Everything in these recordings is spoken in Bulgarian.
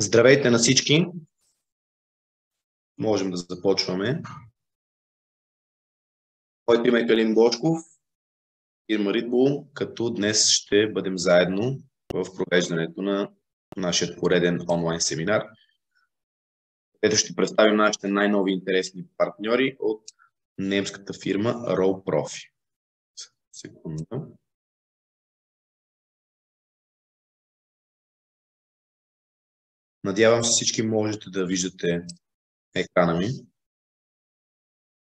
Здравейте на всички! Можем да започваме. Моето име е Калин Бочков, фирма Ritbull, като днес ще бъдем заедно в провеждането на нашия пореден онлайн семинар, където ще представим нашите най-нови интересни партньори от немската фирма RowProfi. Секунда. Надявам се всички можете да виждате екрана ми.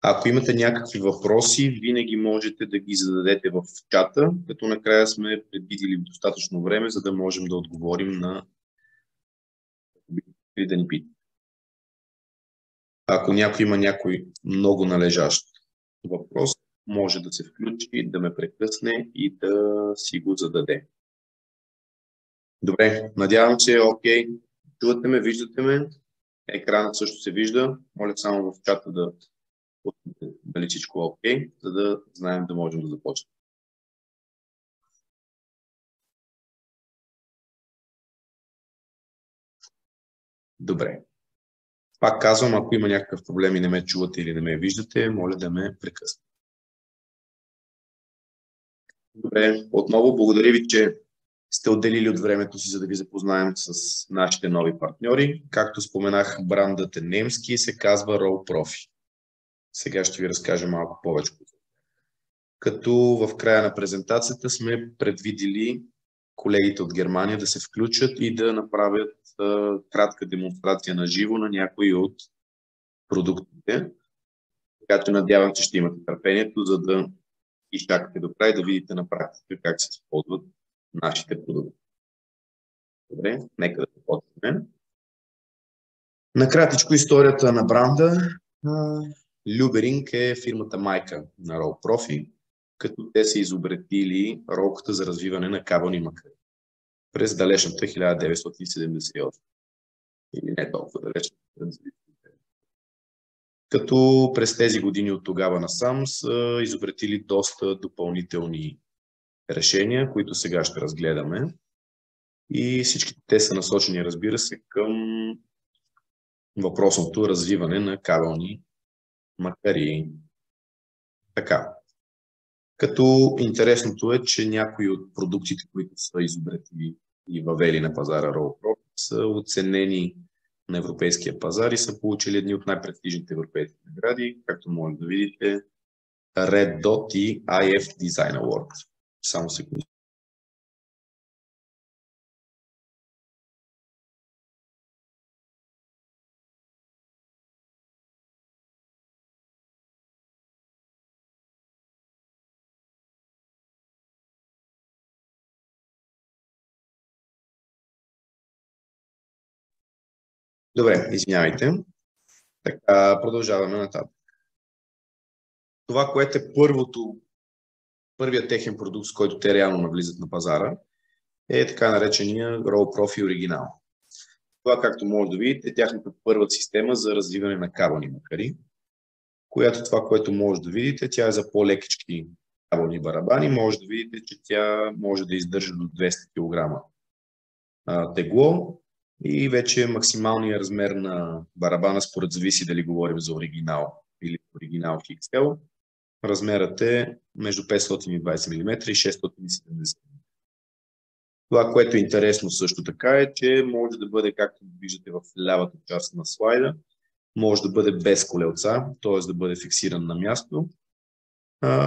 Ако имате някакви въпроси, винаги можете да ги зададете в чата, като накрая сме предвидили достатъчно време, за да можем да отговорим на да ни питат. Ако някой има някой много належащ въпрос, може да се включи, да ме прекъсне и да си го зададе. Добре, надявам се, окей. Чувате ме, виждате ме. Екранът също се вижда. Моля само в чата да дали всичко окей, за да знаем да можем да започнем. Добре. Пак казвам, ако има някакъв проблем и не ме чувате или не ме виждате, моля да ме прекъснете. Добре, отново благодаря ви, че сте отделили от времето си, за да ви запознаем с нашите нови партньори. Както споменах, брандът е немски и се казва RowProfi. Сега ще ви разкажа малко повече. Като в края на презентацията сме предвидили колегите от Германия да се включат и да направят кратка демонстрация на живо на някои от продуктите. Така че надявам, че ще имате търпението, за да изчакате до край, да видите на практика как се използват нашите продукти. Добре, нека да започнем. Накратичко историята на бранда. Люберинг е фирмата майка на RowProfi, като те са изобретили ролката за развиване на кабелни макари през далечната 1978. Или не толкова далечната. Като през тези години от тогава насам са изобретили доста допълнителни решения, които сега ще разгледаме. И всички те са насочени, разбира се, към въпросното развиване на кабелни макари. Така. Като интересното е, че някои от продуктите, които са изобретили и въвели на пазара RowProfi, са оценени на европейския пазар и са получили едни от най-престижните европейски награди, както може да видите, Red Dot и IF Design Award. Само секунда. Добре, извинявайте. Така, продължаваме нататък. Това, което е първият техен продукт, с който те реално навлизат на пазара, е така наречения RowProfi Original. Това, както може да видите, е тяхната първа система за развиване на кабелни макари, която това, което може да видите, тя е за по-лекички кабелни барабани. Може да видите, че тя може да издържа до 200 кг тегло и вече максималният размер на барабана, според зависи дали говорим за оригинал или оригинал XL, размерът е между 520 мм и 670 мм. Това, което е интересно също така е, че може да бъде, както виждате в лявата част на слайда, може да бъде без колелца, т.е. да бъде фиксиран на място.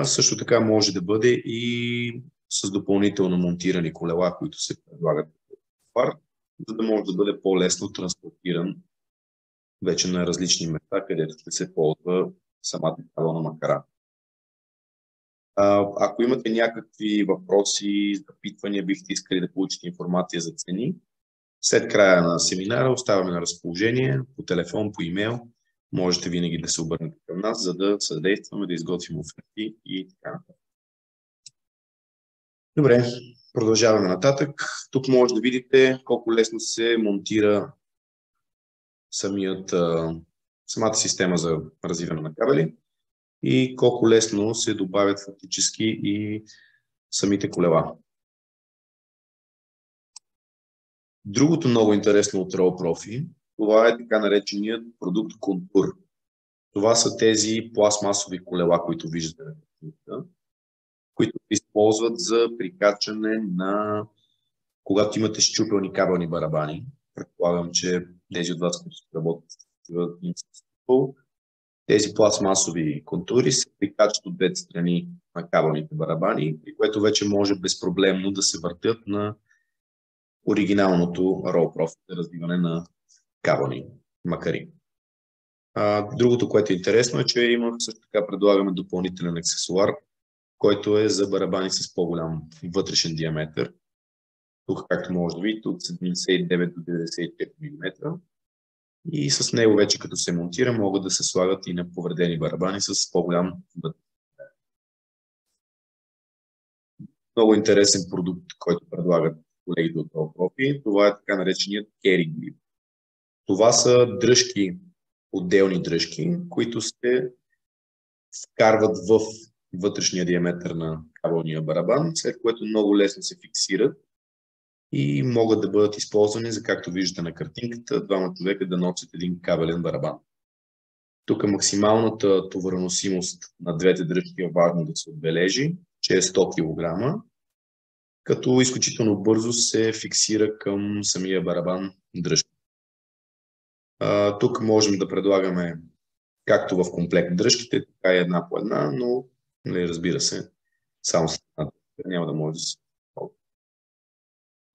Също така може да бъде и с допълнително монтирани колела, които се предлагат в пар, за да може да бъде по-лесно транспортиран вече на различни места, където ще се ползва самата кабелна макара. Ако имате някакви въпроси, запитвания, бихте искали да получите информация за цени, след края на семинара оставаме на разположение по телефон, по имейл. Можете винаги да се обърнете към нас, за да съдействаме, да изготвим оферти и така нататък. Добре, продължаваме нататък. Тук може да видите колко лесно се монтира самата система за развиване на кабели и колко лесно се добавят фактически и самите колела. Другото много интересно от Raw Profi, това е така нареченият продукт контур. Това са тези пластмасови колела, които виждате на картинката, които се използват за прикачане на, когато имате счупелни кабелни барабани. Предполагам, че тези от вас, които работят в тези пластмасови контури се прикачат от двете страни на кабелните барабани, при което вече може безпроблемно да се въртят на оригиналното Raw Profi за развиване на кабелни макари. Другото, което е интересно, е, че има също така предлагаме допълнителен аксесуар, който е за барабани с по-голям вътрешен диаметър. Тук, както може да видите, от 79 до 94 мм. И с него вече като се монтира, могат да се слагат и на повредени барабани с по-голям вътрешен. Много интересен продукт, който предлагат колегите от Raw Profi. Това е така нареченият Carry Grip. Това са дръжки, отделни дръжки, които се вкарват в вътрешния диаметър на кабелния барабан, след което много лесно се фиксират и могат да бъдат използвани за, както виждате на картинката, двама човека да носят един кабелен барабан. Тук максималната товароносимост на двете дръжки е важно да се отбележи, че е 100 кг, като изключително бързо се фиксира към самия барабан дръжка. Тук можем да предлагаме както в комплект дръжките, така и една по една, но разбира се, само с една няма да може да се.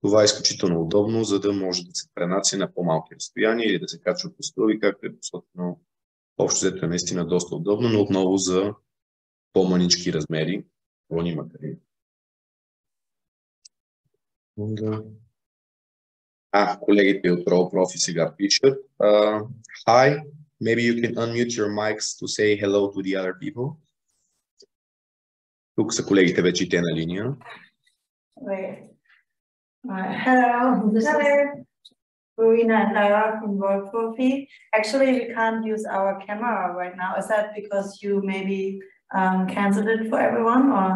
Това е изключително удобно, за да може да се пренася на по-малки разстояния или да се качва по стълби, както е посочено. Общо взето е наистина доста удобно, но отново за по-манички размери. Макари. Колегите от Raw Profi сега пишат. Hi, maybe you can unmute your mics to say hello to the other people. Тук са колегите вече и те на линия. Hello, this is Ruina and Lara from Raw Profi. Actually, we can't use our camera right now. Is that because you maybe canceled it for everyone, or?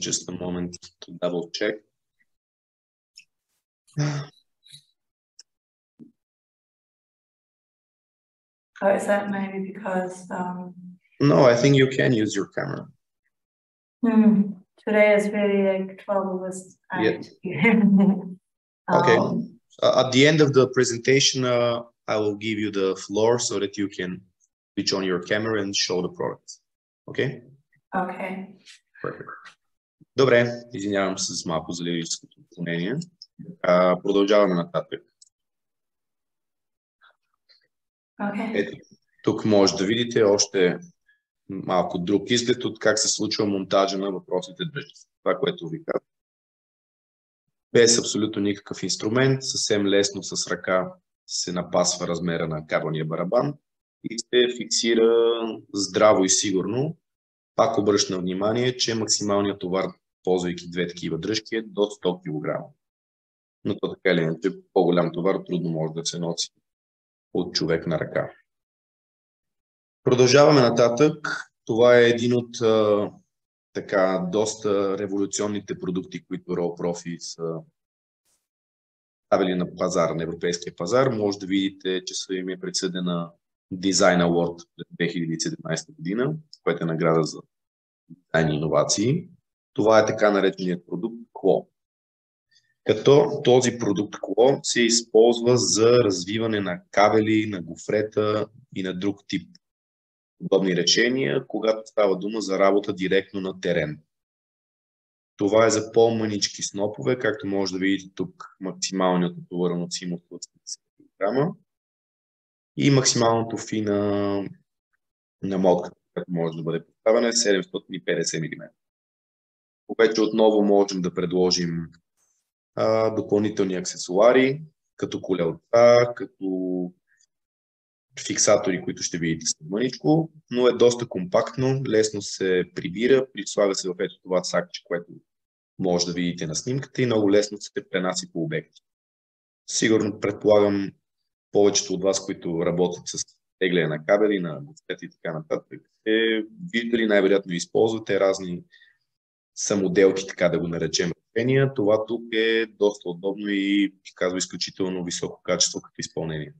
Just a moment to double check. Or is that maybe because? No, I think you can use your camera. Today is really like trouble with. Okay. At the end of the presentation, I will give you the floor so that you can switch on your camera and show the product. Okay? Okay. Perfect. Добре, извинявам се с малко за лирическото отклонение. Продължаваме нататък. Okay. Ето, тук може да видите още малко друг изглед от как се случва монтажа на въпросните дръжки. Това, което ви казвам. Без абсолютно никакъв инструмент, съвсем лесно с ръка се напасва размера на кабелния барабан и се фиксира здраво и сигурно. Пак обръщам внимание, че максималният товар, ползвайки две такива дръжки, е до 100 кг. Но то така или иначе, по-голям товар трудно може да се носи от човек на ръка. Продължаваме нататък. Това е един от така доста революционните продукти, които Raw Profi са ставили на пазара, на европейския пазар. Може да видите, че са им е присъдена Design Award през 2017 година, което е награда за дизайн и иновации. Това е така нареченият продукт Кло. Като този продукт Кло се използва за развиване на кабели, на гофрета и на друг тип подобни решения, когато става дума за работа директно на терен. Това е за по-манички снопове, както може да видите тук максималната товароносимост от 70 кг и максималното фи на мотката, която може да бъде поставена, е 750 мм. Вече отново можем да предложим допълнителни аксесуари, като колелца, като фиксатори, които ще видите след мъничко, но е доста компактно, лесно се прибира, слага се в ето това сакче, което може да видите на снимката и много лесно се пренаси по обекти. Сигурно предполагам повечето от вас, които работят с тегляне на кабели, на гофрета и така нататък, виждали най-вероятно използвате разни самоделки, така да го наречем, решения. Това тук е доста удобно и, казва, изключително високо качество като изпълнение.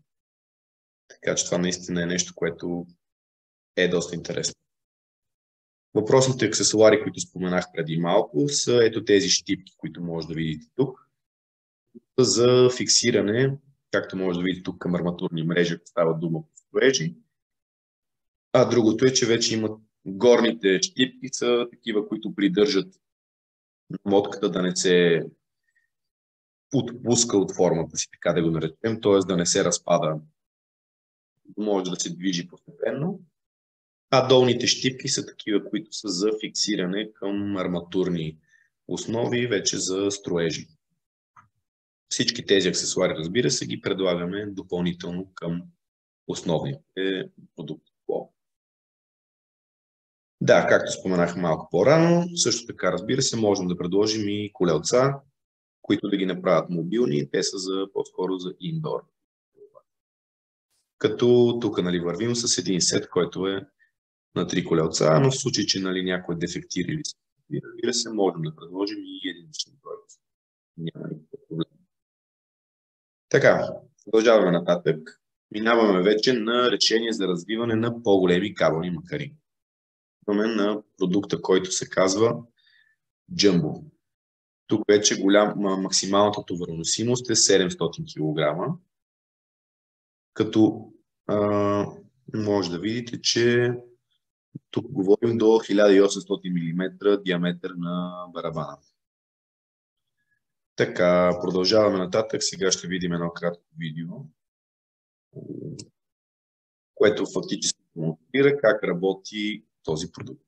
Така че това наистина е нещо, което е доста интересно. Въпросните аксесуари, които споменах преди малко, са ето тези щипки, които може да видите тук. За фиксиране, както може да видите тук към арматурни мрежи, ако става дума по строежи. А другото е, че вече имат горните щипки са такива, които придържат мотката да не се отпуска от формата си, така да го наречем, т.е. да не се разпада, може да се движи постепенно. А долните щипки са такива, които са за фиксиране към арматурни основи, вече за строежи. Всички тези аксесуари, разбира се, ги предлагаме допълнително към основните продукти. Да, както споменах малко по-рано, също така, разбира се, можем да предложим и колелца, които да ги направят мобилни. Те са по-скоро за индор. Като тук вървим с един сет, който е на 3 колелца, но в случай, че някой дефектира или се, разбира се, можем да предложим и единичен брой. Няма никакъв проблем. Така, продължаваме нататък. Минаваме вече на решение за развиване на по-големи кабелни макари. Имаме на продукта, който се казва Jumbo. Тук вече максималната товароносимост е 700 кг. Като може да видите, че тук говорим до 1800 мм диаметър на барабана. Така, продължаваме нататък. Сега ще видим едно кратко видео, което фактически демонстрира как работи този продукт.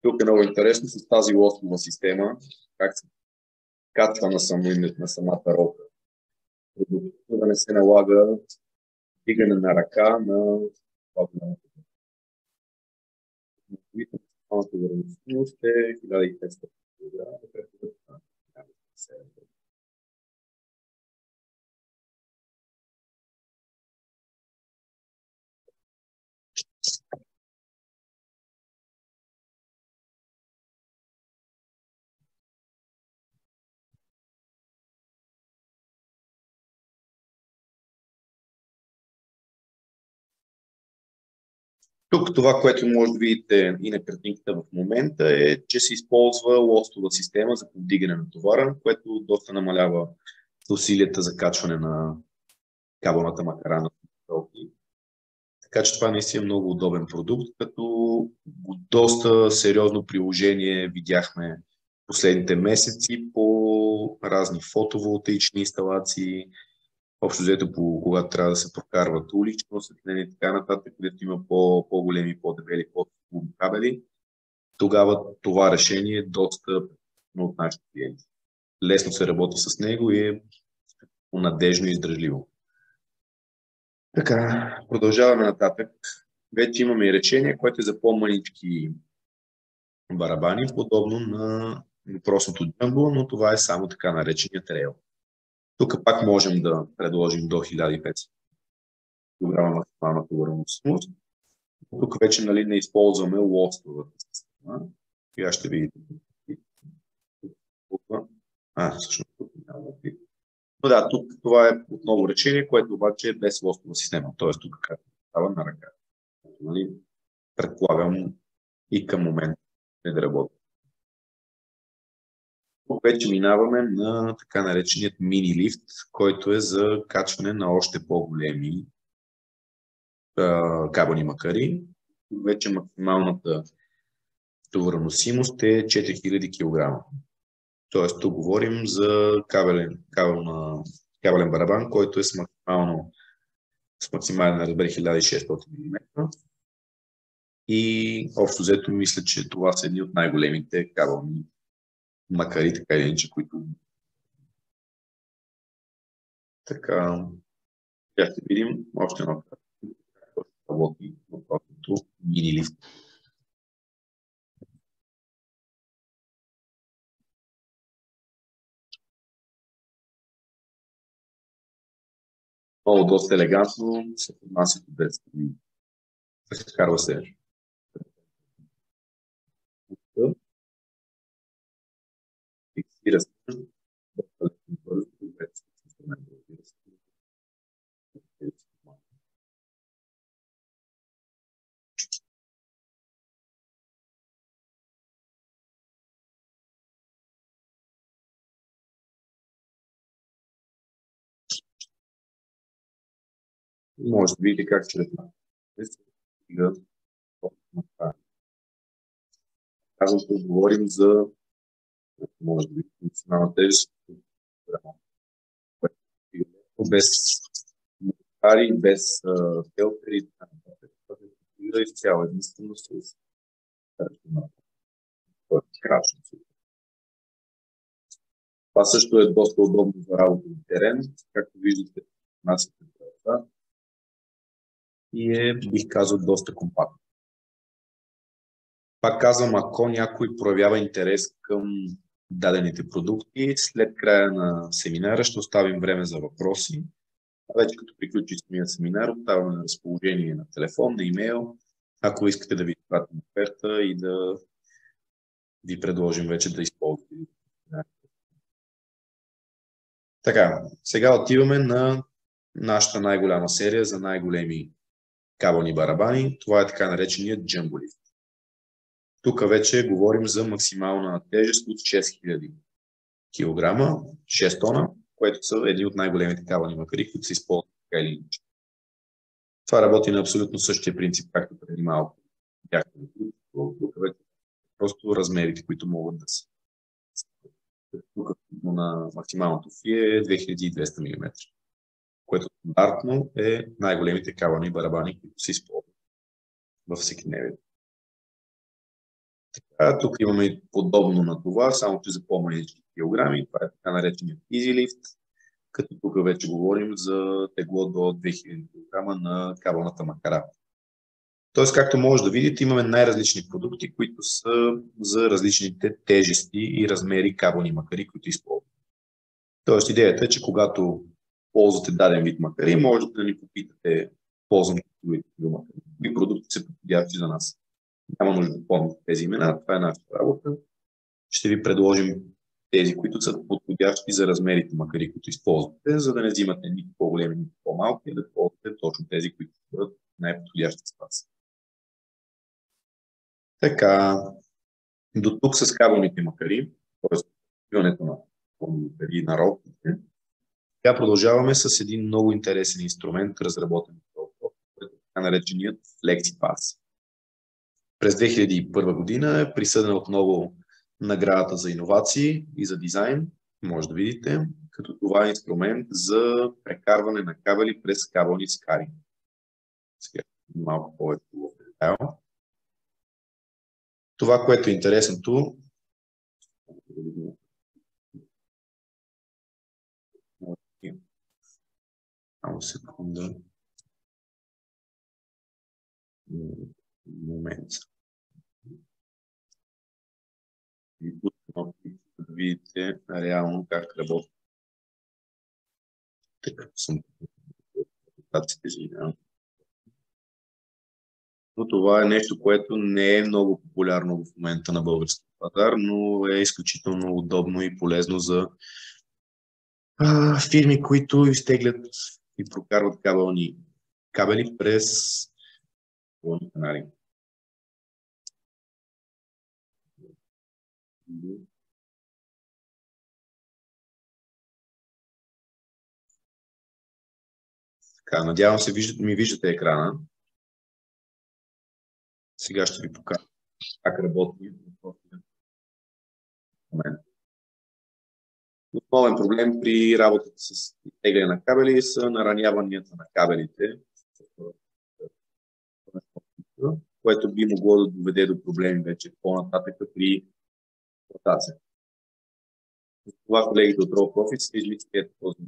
Тук е много интересно с тази лостова система, как се качва на самата ролка. За да не се налага дигане на ръка на максималната вероятност е 1500 кг. Тук това, което може да видите и на картинката в момента е, че се използва лостова система за повдигане на товара, което доста намалява усилията за качване на кабелната макара на толки. Така че това наистина е много удобен продукт, като доста сериозно приложение видяхме последните месеци по разни фотоволтаични инсталации, общо взето когато трябва да се прокарват улично осветление и така нататък, където има по-големи, по-дебели, по-големи кабели. Тогава това решение е доста от нашите клиенти. Лесно се работи с него и е надежно и издръжливо. Така, продължаваме нататък. Вече имаме и решение, което е за по-малички барабани, подобно на въпросното Jumbo, но това е само така нареченият трейл. Тук пак можем да предложим до 1500 кг максимална товароносимост. Тук вече не използваме лостовата система. Сега ще видите. Всъщност тук няма. Но да, тук това е отново решение, което обаче е без лостова система. Тоест тук как става на ръка. Предполагам и към момента не да работи. Тук вече минаваме на така нареченият мини лифт, който е за качване на още по-големи кабелни макари. Вече максималната товароносимост е 4000 кг. Тоест тук говорим за кабелен барабан, който е с максимален размер 1600 мм. И общо взето мисля, че това са едни от най-големите кабелни макари, така или иначе, които така ще видим още едно работи въпросното мини лифт. Много доста елегантно се поднася без прекарва се. Фиксира се. Може да видите как чрез казвам, че говорим за може би функционална тежест без модификари, без филтри, и изцяло единствено с крачно. Това също е доста удобно за работа на терен, както виждате, нас и бих казал, доста компактно. Пак казвам, ако някой проявява интерес към дадените продукти, след края на семинара ще оставим време за въпроси. А вече като приключи самия семинар, оставаме на разположение на телефон, на имейл, ако искате да ви изпратим оферта и да ви предложим вече да използвате. Така, сега отиваме на нашата най-голяма серия за най-големи кабелни барабани. Това е така нареченият Jumbo Lift. Тук вече говорим за максимална тежест от 6000 кг, 6 тона, което са едни от най-големите кабелни макари, които се използват така или иначе. Това работи на абсолютно същия принцип, както преди малко. Тук вече просто размерите, които могат да са. Тук на максималното фи е 2200 мм, което стандартно е най-големите кабелни барабани, които се използват във всекидневието. Тук имаме подобно на това, само че за по-малки килограми. Това е така нареченият Easy Lift, като тук вече говорим за тегло до 2000 кг на кабелната макара. Тоест, както може да видите, имаме най-различни продукти, които са за различните тежести и размери кабелни макари, които използваме. Тоест, идеята е, че когато ползвате даден вид макари, можете да ни попитате ползвам кои продукти са подходящи за нас. Няма нужда да помните тези имена, това е нашата работа. Ще ви предложим тези, които са подходящи за размерите макари, които използвате, за да не взимате нито по-големи, нито по-малки, да ползвате точно тези, които бъдат най-подходящи с вас. Така, до тук с кабелните макари, т.е. пиването на макари на ролките. Сега продължаваме с един много интересен инструмент, разработен в който е така нареченият FlexiPass. През 2001 година е присъдена отново наградата за иновации и за дизайн, може да видите, като това е инструмент за прекарване на кабели през кабелни скари. Сега малко повече в детайл. Това, което е интересното, само секунда. Момент. И тук да видите реално как работи. Така съм. Но това е нещо, което не е много популярно в момента на българския пазар, но е изключително удобно и полезно за фирми, които изтеглят и прокарват кабели през канали. Така, надявам се, ми виждате екрана. Сега ще ви покажа как работи в този момент. Основен проблем при работата с изтегляне на кабели са нараняванията на кабелите, което би могло да доведе до проблеми вече по-нататък при експлоатация. Това колегите от Roll Profit са измислили този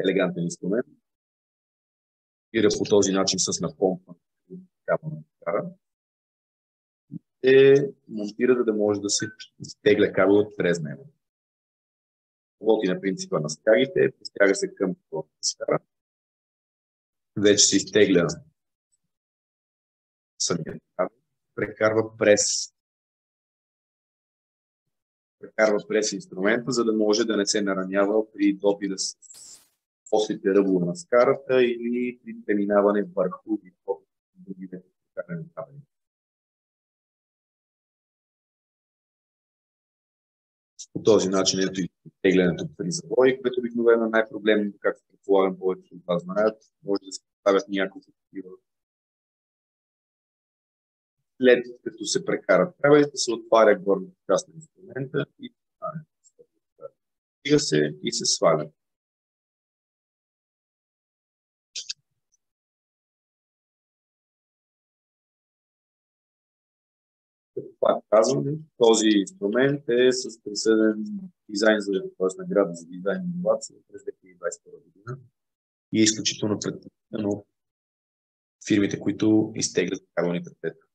елегантен инструмент. И по този начин с напомпа кабелна кара монтира, за да може да се изтегля кабелът през него. Работи на принципа на стягите, стяга се към скара вече се изтегля самия кабел, прекарва през инструмента, за да може да не се наранява при допида с острите ръбове на скарата или при преминаване върху и под другите кабели. По този начин ето и теглянето при завой, което обикновено е най-проблемно, както предполагам повечето от вас знаят, може да се поставят няколко такива. След като се прекарат кабелите, се отваря горната част на инструмента и стига се и се сваля. Пак казвам, този инструмент е с присъден дизайн за награда за дизайн и иновация през 2022 година и е изключително предпочитан от фирмите, които изтеглят кабелните петна.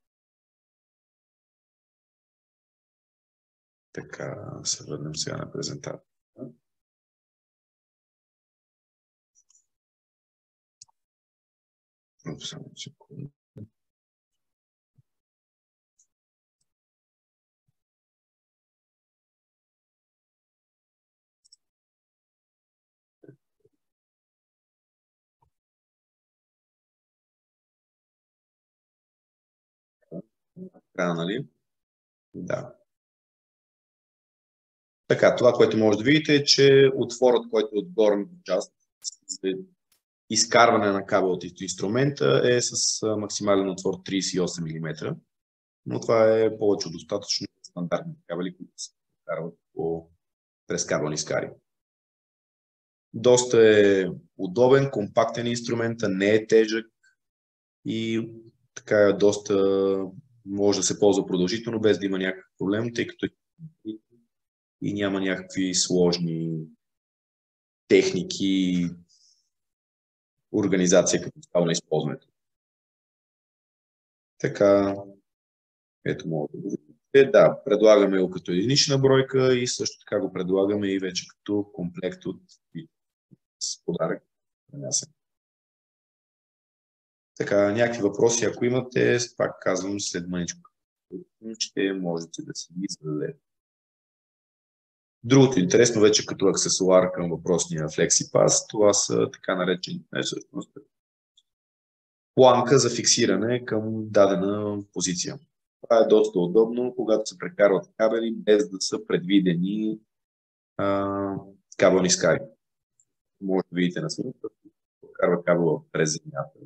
Така, се върнем сега на презентацията. Само секунда. Края, нали? Да. Така, това, което може да видите е, че отворът, който е от горната част за изкарване на кабел от инструмента е с максимален отвор 38 мм, но това е повече от достатъчно стандартни кабели, които се прекарват през кабелни скари. Доста е удобен, компактен инструмент, не е тежък и така е доста може да се ползва продължително, без да има някакъв проблем, тъй като и няма някакви сложни техники, организация като цяло на използването. Така, ето може да го видите. Да, предлагаме го като единична бройка и също така го предлагаме и вече като комплект от с подарък. Така, някакви въпроси, ако имате, пак казвам, след мъничко ще можете да си ги зададете. Другото интересно вече като аксесуар към въпросния FlexiPass, това са така наречени планка за фиксиране към дадена позиция. Това е доста удобно, когато се прекарват кабели, без да са предвидени кабелни скари. Може да видите на снимка, прекарва кабела през земята.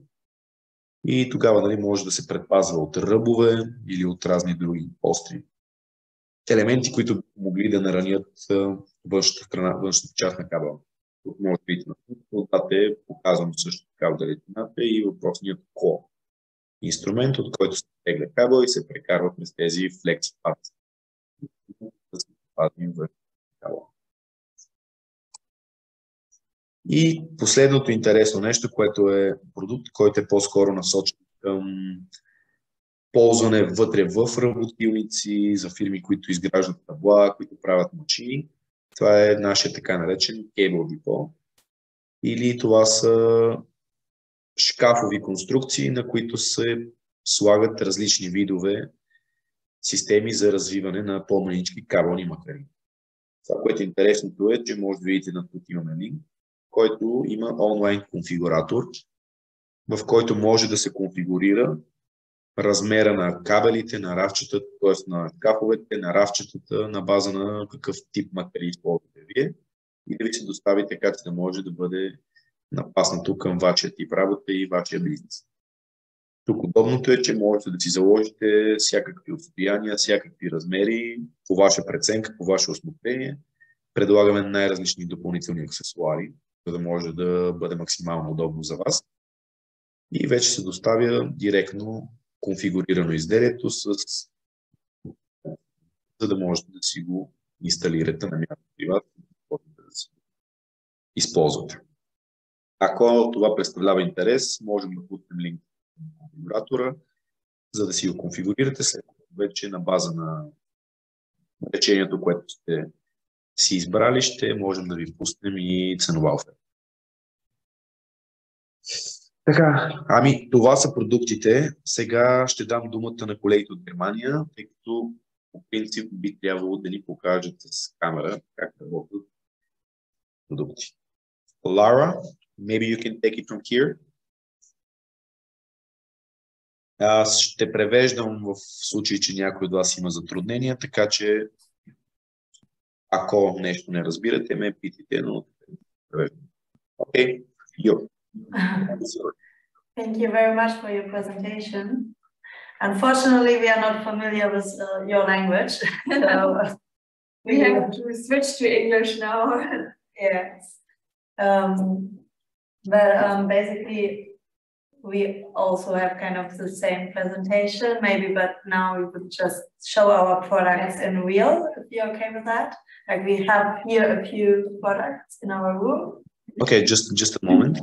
И тогава нали, може да се предпазва от ръбове или от разни други остри елементи, които могли да наранят външната част на кабела. Тук може да видите на снимка, отдате е показано също така в далечината и въпросният ко. Инструмент, от който се тегля кабел и се прекарва през тези FlexiPass. Да се предпазим върху кабела. И последното интересно нещо, което е продукт, който е по-скоро насочен към ползване вътре в работилници, за фирми, които изграждат табла, които правят машини. Това е нашия така наречен Cable Depot. Или това са шкафови конструкции, на които се слагат различни видове системи за развиване на по-манички кабелни макари. Това, което е интересното е, че може да видите на тук имаме линк, който има онлайн конфигуратор, в който може да се конфигурира размера на кабелите, на рафчетата, т.е. на шкафовете, на рафчетата, на база на какъв тип материали използвате вие и да ви се достави така, че да може да бъде напаснато към вашия тип работа и вашия бизнес. Тук удобното е, че можете да си заложите всякакви отстояния, всякакви размери, по ваша преценка, по ваше усмотрение. Предлагаме най-различни допълнителни аксесуари, за да може да бъде максимално удобно за вас. И вече се доставя директно конфигурирано изделието, за да можете да си го инсталирате на място при вас и да си използвате. Ако това представлява интерес, можем да пуснем линк на конфигуратора, за да си го конфигурирате, след като вече на база на речението, което сте си избрали, ще можем да ви пуснем и ценова оферта. Така, ами това са продуктите. Сега ще дам думата на колегите от Германия, тъй като по принцип би трябвало да ни покажат с камера как работят продукти. Lara, maybe you can take it from here. Аз ще превеждам в случай, че някой от вас има затруднения, така че ако нещо не разбирате, ме питайте, но превеждам. Okay, you. Thank you very much for your presentation. Unfortunately, we are not familiar with your language, so we have to switch to English now. Yes, but basically, we also have kind of the same presentation, maybe, but now we would just show our products in real, if you're okay with that. Like we have here a few products in our room. Okay, just a moment.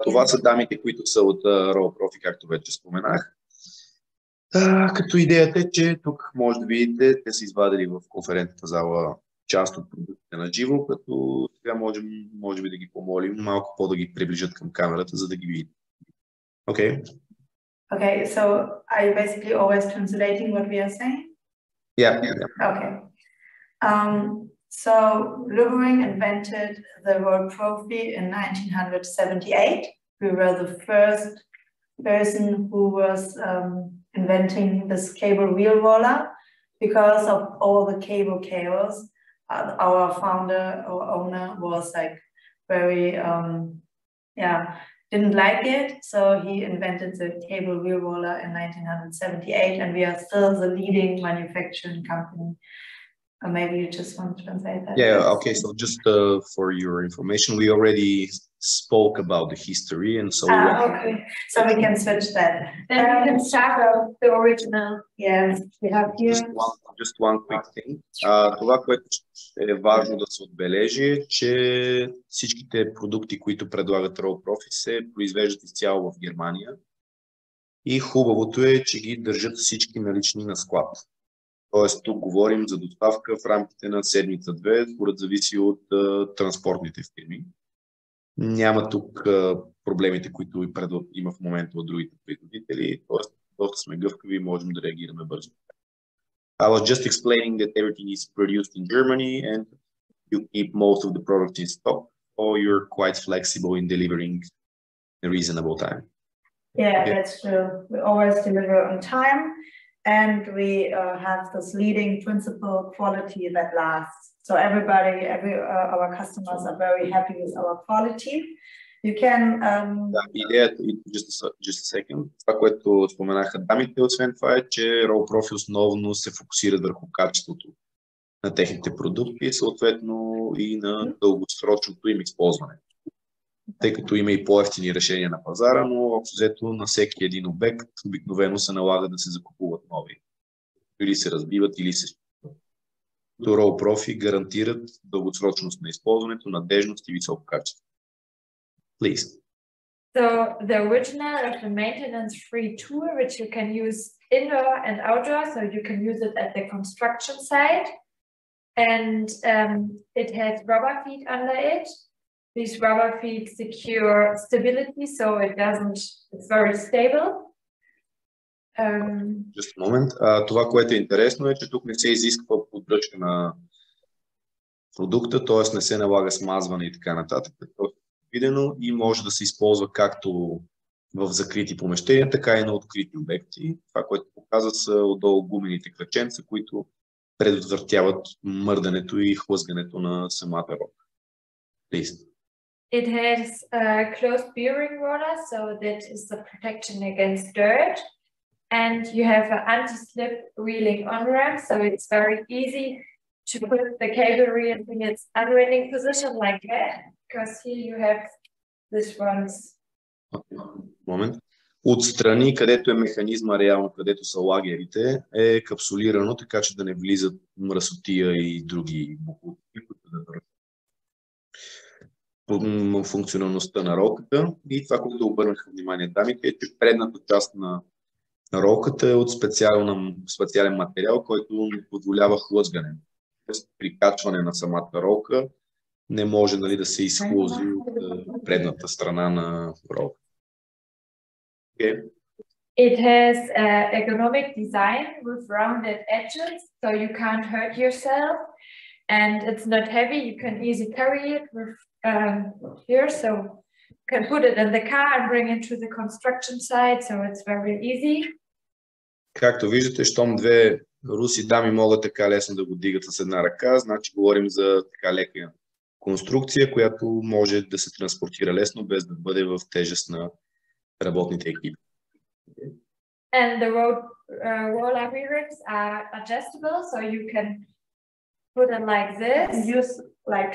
Това са дамите, които са от Raw Profi, както вече споменах. Като идеята е, че тук може да видите, те са извадили в конферентната зала част от продуктите на живо, като сега може би да ги помолим малко по-да ги приближат към камерата, за да ги видите. Okay. Okay, so are you basically always translating what we are saying? Yeah. Okay. So Löbering invented the World Profi in 1978. We were the first person who was inventing this cable wheel roller because of all the cable chaos. Our founder or owner was like very, didn't like it. So he invented the cable wheel roller in 1978, and we are still the leading manufacturing company. Maybe you just want to translate that. Yeah, okay. So just for your information, we already spoke about the history, and so okay. So we can switch that. Then we can start with the original. Yes, we have here. Just one quick thing. Това, което е важно да се отбележи, е, че всичките продукти, които предлагат Raw Profi, се произвеждат изцяло в Германия. И хубавото е, че ги държат всички налични на склад. Тоест, тук говорим за доставка в рамките на седмица-две, според зависи от транспортните фирми. Няма тук проблемите, които има в момента от другите производители, т.е. доста сме гъвкави и можем да реагираме бързо. I was just explaining that everything is produced in Germany and you keep most of the products in stock, or you're quite flexible in delivering a reasonable time. Yeah, that's true. We always deliver on time. And we have this leading principle quality that lasts. So our customers are very happy with our quality. You can... Идеята, just a second, това, което споменаха дамите, освен това е, че Raw Profi основно се фокусират върху качеството на техните продукти и съответно и на дългосрочното им използване. Тъй като има и по-евтини решения на пазара, но общо взето на всеки един обект обикновено се налага да се закупуват нови. Или се разбиват, или се считат. Raw Profi гарантират дългосрочност на използването, надежност и високо качество. Please. So the original is a maintenance-free tool which you can use indoor and outdoor, so you can use it at the construction site. And it has rubber feet under it. These rubber feet secure stability, so it's very stable. Just a moment. Това, което е интересно е, че тук не се изисква поддръжка на продукта, т.е. не се налага смазване и така нататък. Видено и може да се използва както в закрити помещения, така и на открити обекти. Това, което показва, са отдолу гумените кръченца, които предотвратяват мърдането и хлъзгането на самата рока. Please. It has a closed bearing roller, so that is the protection against dirt. And you have an anti-slip reeling on-ramp, so it's very easy to put the cable reel in its unwinding position like that, because here you have this ones. Момент. Отстрани, където е механизма реално, където са лагерите, е капсулирано, така че да не влизат мръсотия и други буклуки, които да вършат функционалността на ролката. И това, което обърнаха внимание дамите, е, че предната част на ролката е от специален материал, който не позволява хлъзгане. При качване на самата ролка не може да се изхлузи от предната страна на ролка. Okay. It has ergonomic design with rounded edges, so you can't hurt yourself. And it's not heavy, you can easily carry it with here, so you can put it in the car and bring it to the construction site, so it's very easy. Както виждате, щом две руси дами могат така лесно да го дигат с една ръка, значи говорим за така лека конструкция, която може да се транспортира лесно, без да бъде в тежест на работните екипи. And the roller wheels are adjustable, so you can put it like this. Use like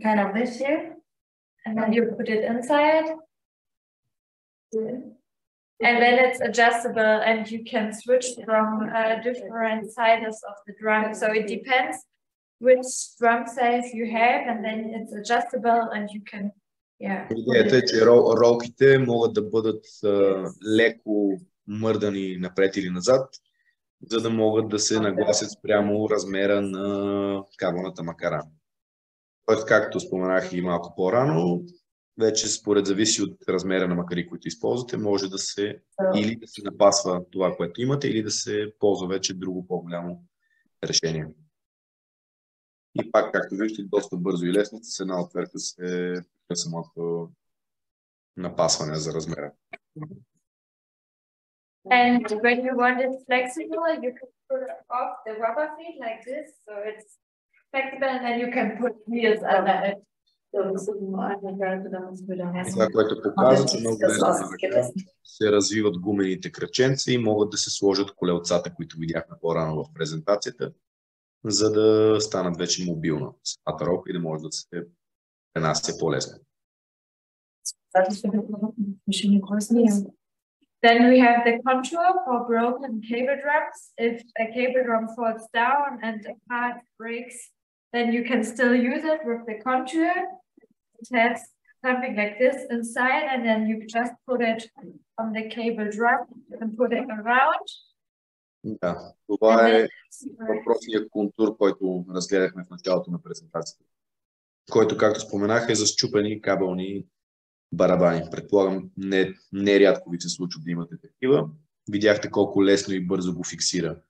kind of this here. And then you put it inside. And then it's adjustable and you can switch from different sizes of the drum. So it depends which drum size you have, and then it's adjustable and you can, yeah. Идеята е, че ролките могат да бъдат леко мърдани напред или назад, за да могат да се нагласят спрямо размера на кабелната макара. Тоест, както споменах и малко по-рано, вече според зависи от размера на макари, които използвате, може да се или да се напасва това, което имате, или да се ползва вече друго по-голямо решение. И пак, както виждате, доста бързо и лесно с една отверка се самото напасване за размера. And when you want it flexible, you can put off the rubber feet like this, so it's flexible, and then you can put wheels under it. Това, което показва, че много лесно се развиват гумените кръченца и могат да се сложат колелцата, които видяхме по-рано в презентацията, за да станат вече мобилна самата ролка и да може да се пренася по-лесно. Then we have the contour for broken cable drums. If a cable drum falls down and a part breaks, then you can still use it with the contour. It has something like this inside, and then you just put it on the cable drum and put it around. Да, това е въпросният контур, който разгледахме в началото на презентацията, който, както споменах, е за счупени кабелни барабани. Предполагам, нерядко ви се случва да имате такива. Видяхте колко лесно и бързо го фиксира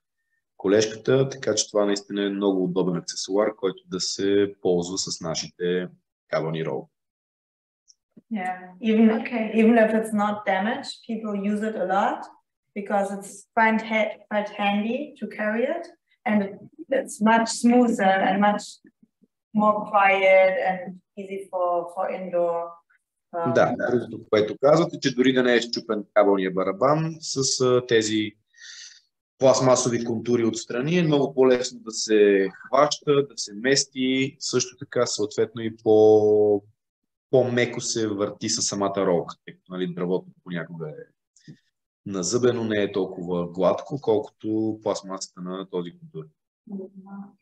колежката, така че това наистина е много удобен аксесуар, който да се ползва с нашите кабелни ролки. Yeah, even if it's not damaged, people use it a lot because it's quite handy to carry it, and it's much smoother and much more quiet and easy for indoor. Да, другото, което казвате, че дори да не е счупен кабелния барабан, с тези пластмасови контури отстрани е много по-лесно да се хваща, да се мести, също така съответно и по-меко се върти със самата ролка, тъй като нали, дървото понякога е назъбено, не е толкова гладко, колкото пластмасата на този контур.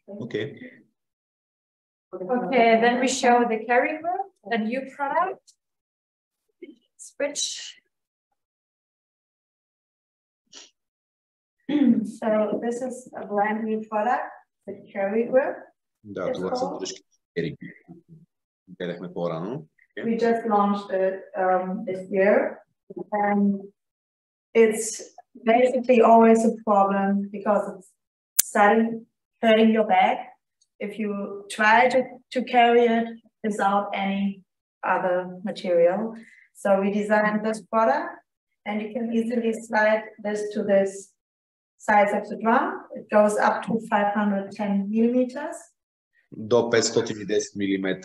Okay. Okay, then we show the carry group, a new product. Switch. So this is a brand new product, the carry grip. Да, това са дръжките carry grip, които гледахме по-рано. We just launched it this year, and it's basically always a problem because it's hurting your back if you try to carry it without any other material. So we designed this product, and you can easily slide this to this size of the drum. It goes up to 510 millimeters. До 510 мм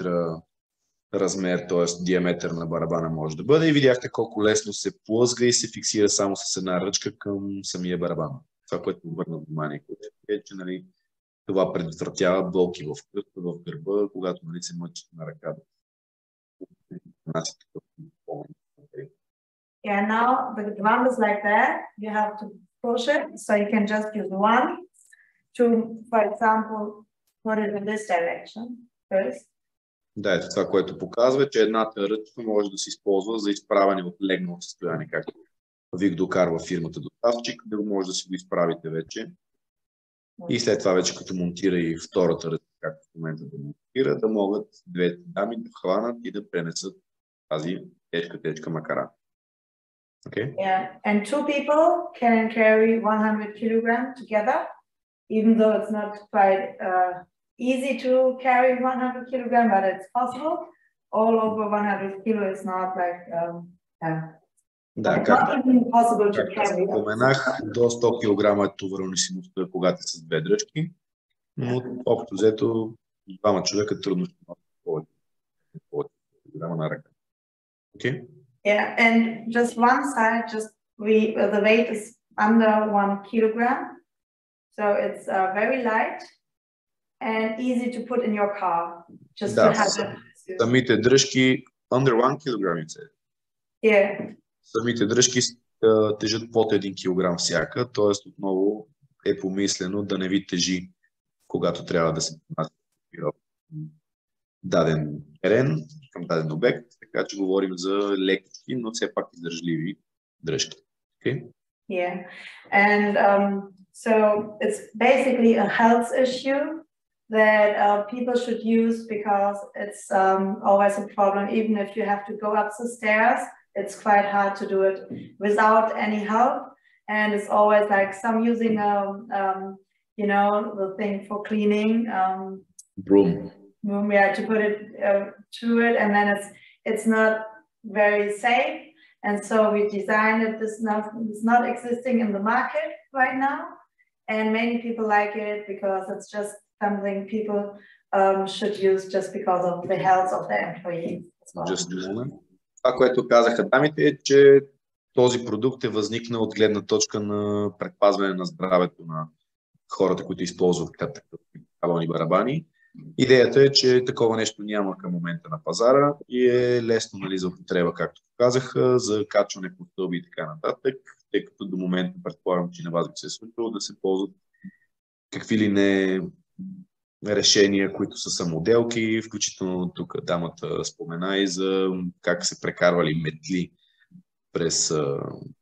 размер, т.е. диаметър на барабана може да бъде. И видяхте колко лесно се плъзга и се фиксира само с една ръчка към самия барабан. Това, което обърна внимание, е, че нали, това предотвратява болки в кръста, в гърба, когато нали, се мъчи на ръка. Yeah, now the drum is like that. You have to push it, so you can just use one to, for example, put it in this direction first. Да, ето това, което показва, че едната ръчка може да се използва за изправяне в легнало състояние, както ви докарва фирмата доставчик, да може да си го изправите вече. И след това вече като монтира и втората ръчка, както в момента да монтира, да могат двете дами да хванат и да пренесат тази тежка макара. Okay. Yeah, and two people can carry 100 kilograms together, even though it's not quite easy to carry 100 kilograms, but it's possible. All over 100 kilo is not like, Да, not even possible to carry. Споменах, до 100 кг е товароносимостта, когато е с две дръжки, но общо взето двама човека трудно ще носят повече килограма на ръка. Okay? Yeah, and just one side, the weight is under 1 kilogram. So it's very light and easy to put in your car. Just to have it. Самите дръжки under 1 kilogram. Yeah. Самите дръжки тежат под 1 кг всяка, т.е. отново е помислено да не ви тежи, когато трябва да се понася даден терен към даден обект, така че говорим за леки, но все пак издържливи дръжки. Okay? Yeah, and so it's basically a health issue that people should use because it's always a problem. Even if you have to go up the stairs, it's quite hard to do it without any help. And it's always like some using you know, the thing for cleaning. Broom. Yeah, to put it to it, and then it's not very safe. And so we designed it. This is not existing in the market right now, and many people like it because it's just something people should use just because of the health of their employees. Just a moment. Това, което казаха дамите, е, че този продукт е възникнал от гледна точка на предпазване на здравето на хората, които използват кабелни барабани. Идеята е, че такова нещо няма към момента на пазара и е лесно, нали, за употреба, както казаха, за качване по стълби и така нататък, тъй като до момента предполагам, че на вас би се е случило да се ползват какви ли не решения, които са самоделки, включително тук дамата спомена и за как се прекарвали метли през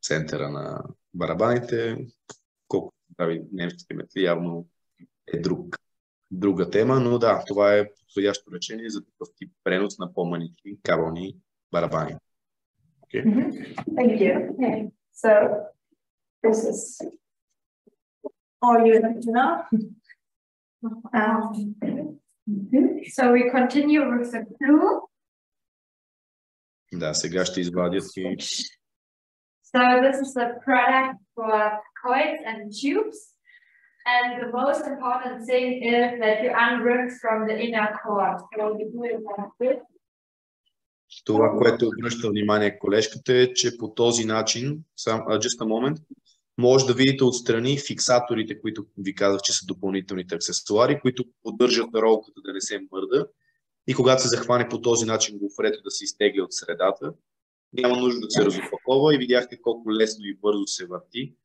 центъра на барабаните. Колко прави немските метли, явно е друга тема, но да, това е подходящо решение за такъв тип пренос на по-манички кабелни барабани. Okay. Thank you. Okay. So this is all you have to know. So we continue with the glue. Да, сега ще извадят и... So this is a product for coils and tubes. And the most important thing is that you unrip from the inner core. So we do it like this. Това, което обръща внимание колежката е, че по този начин, just a moment, може да видите отстрани фиксаторите, които ви казах, че са допълнителните аксесуари, които поддържат ролката да не се мърда. И когато се захване по този начин гофрето да се изтегля от средата, няма нужда да се разопакова и видяхте колко лесно и бързо се върти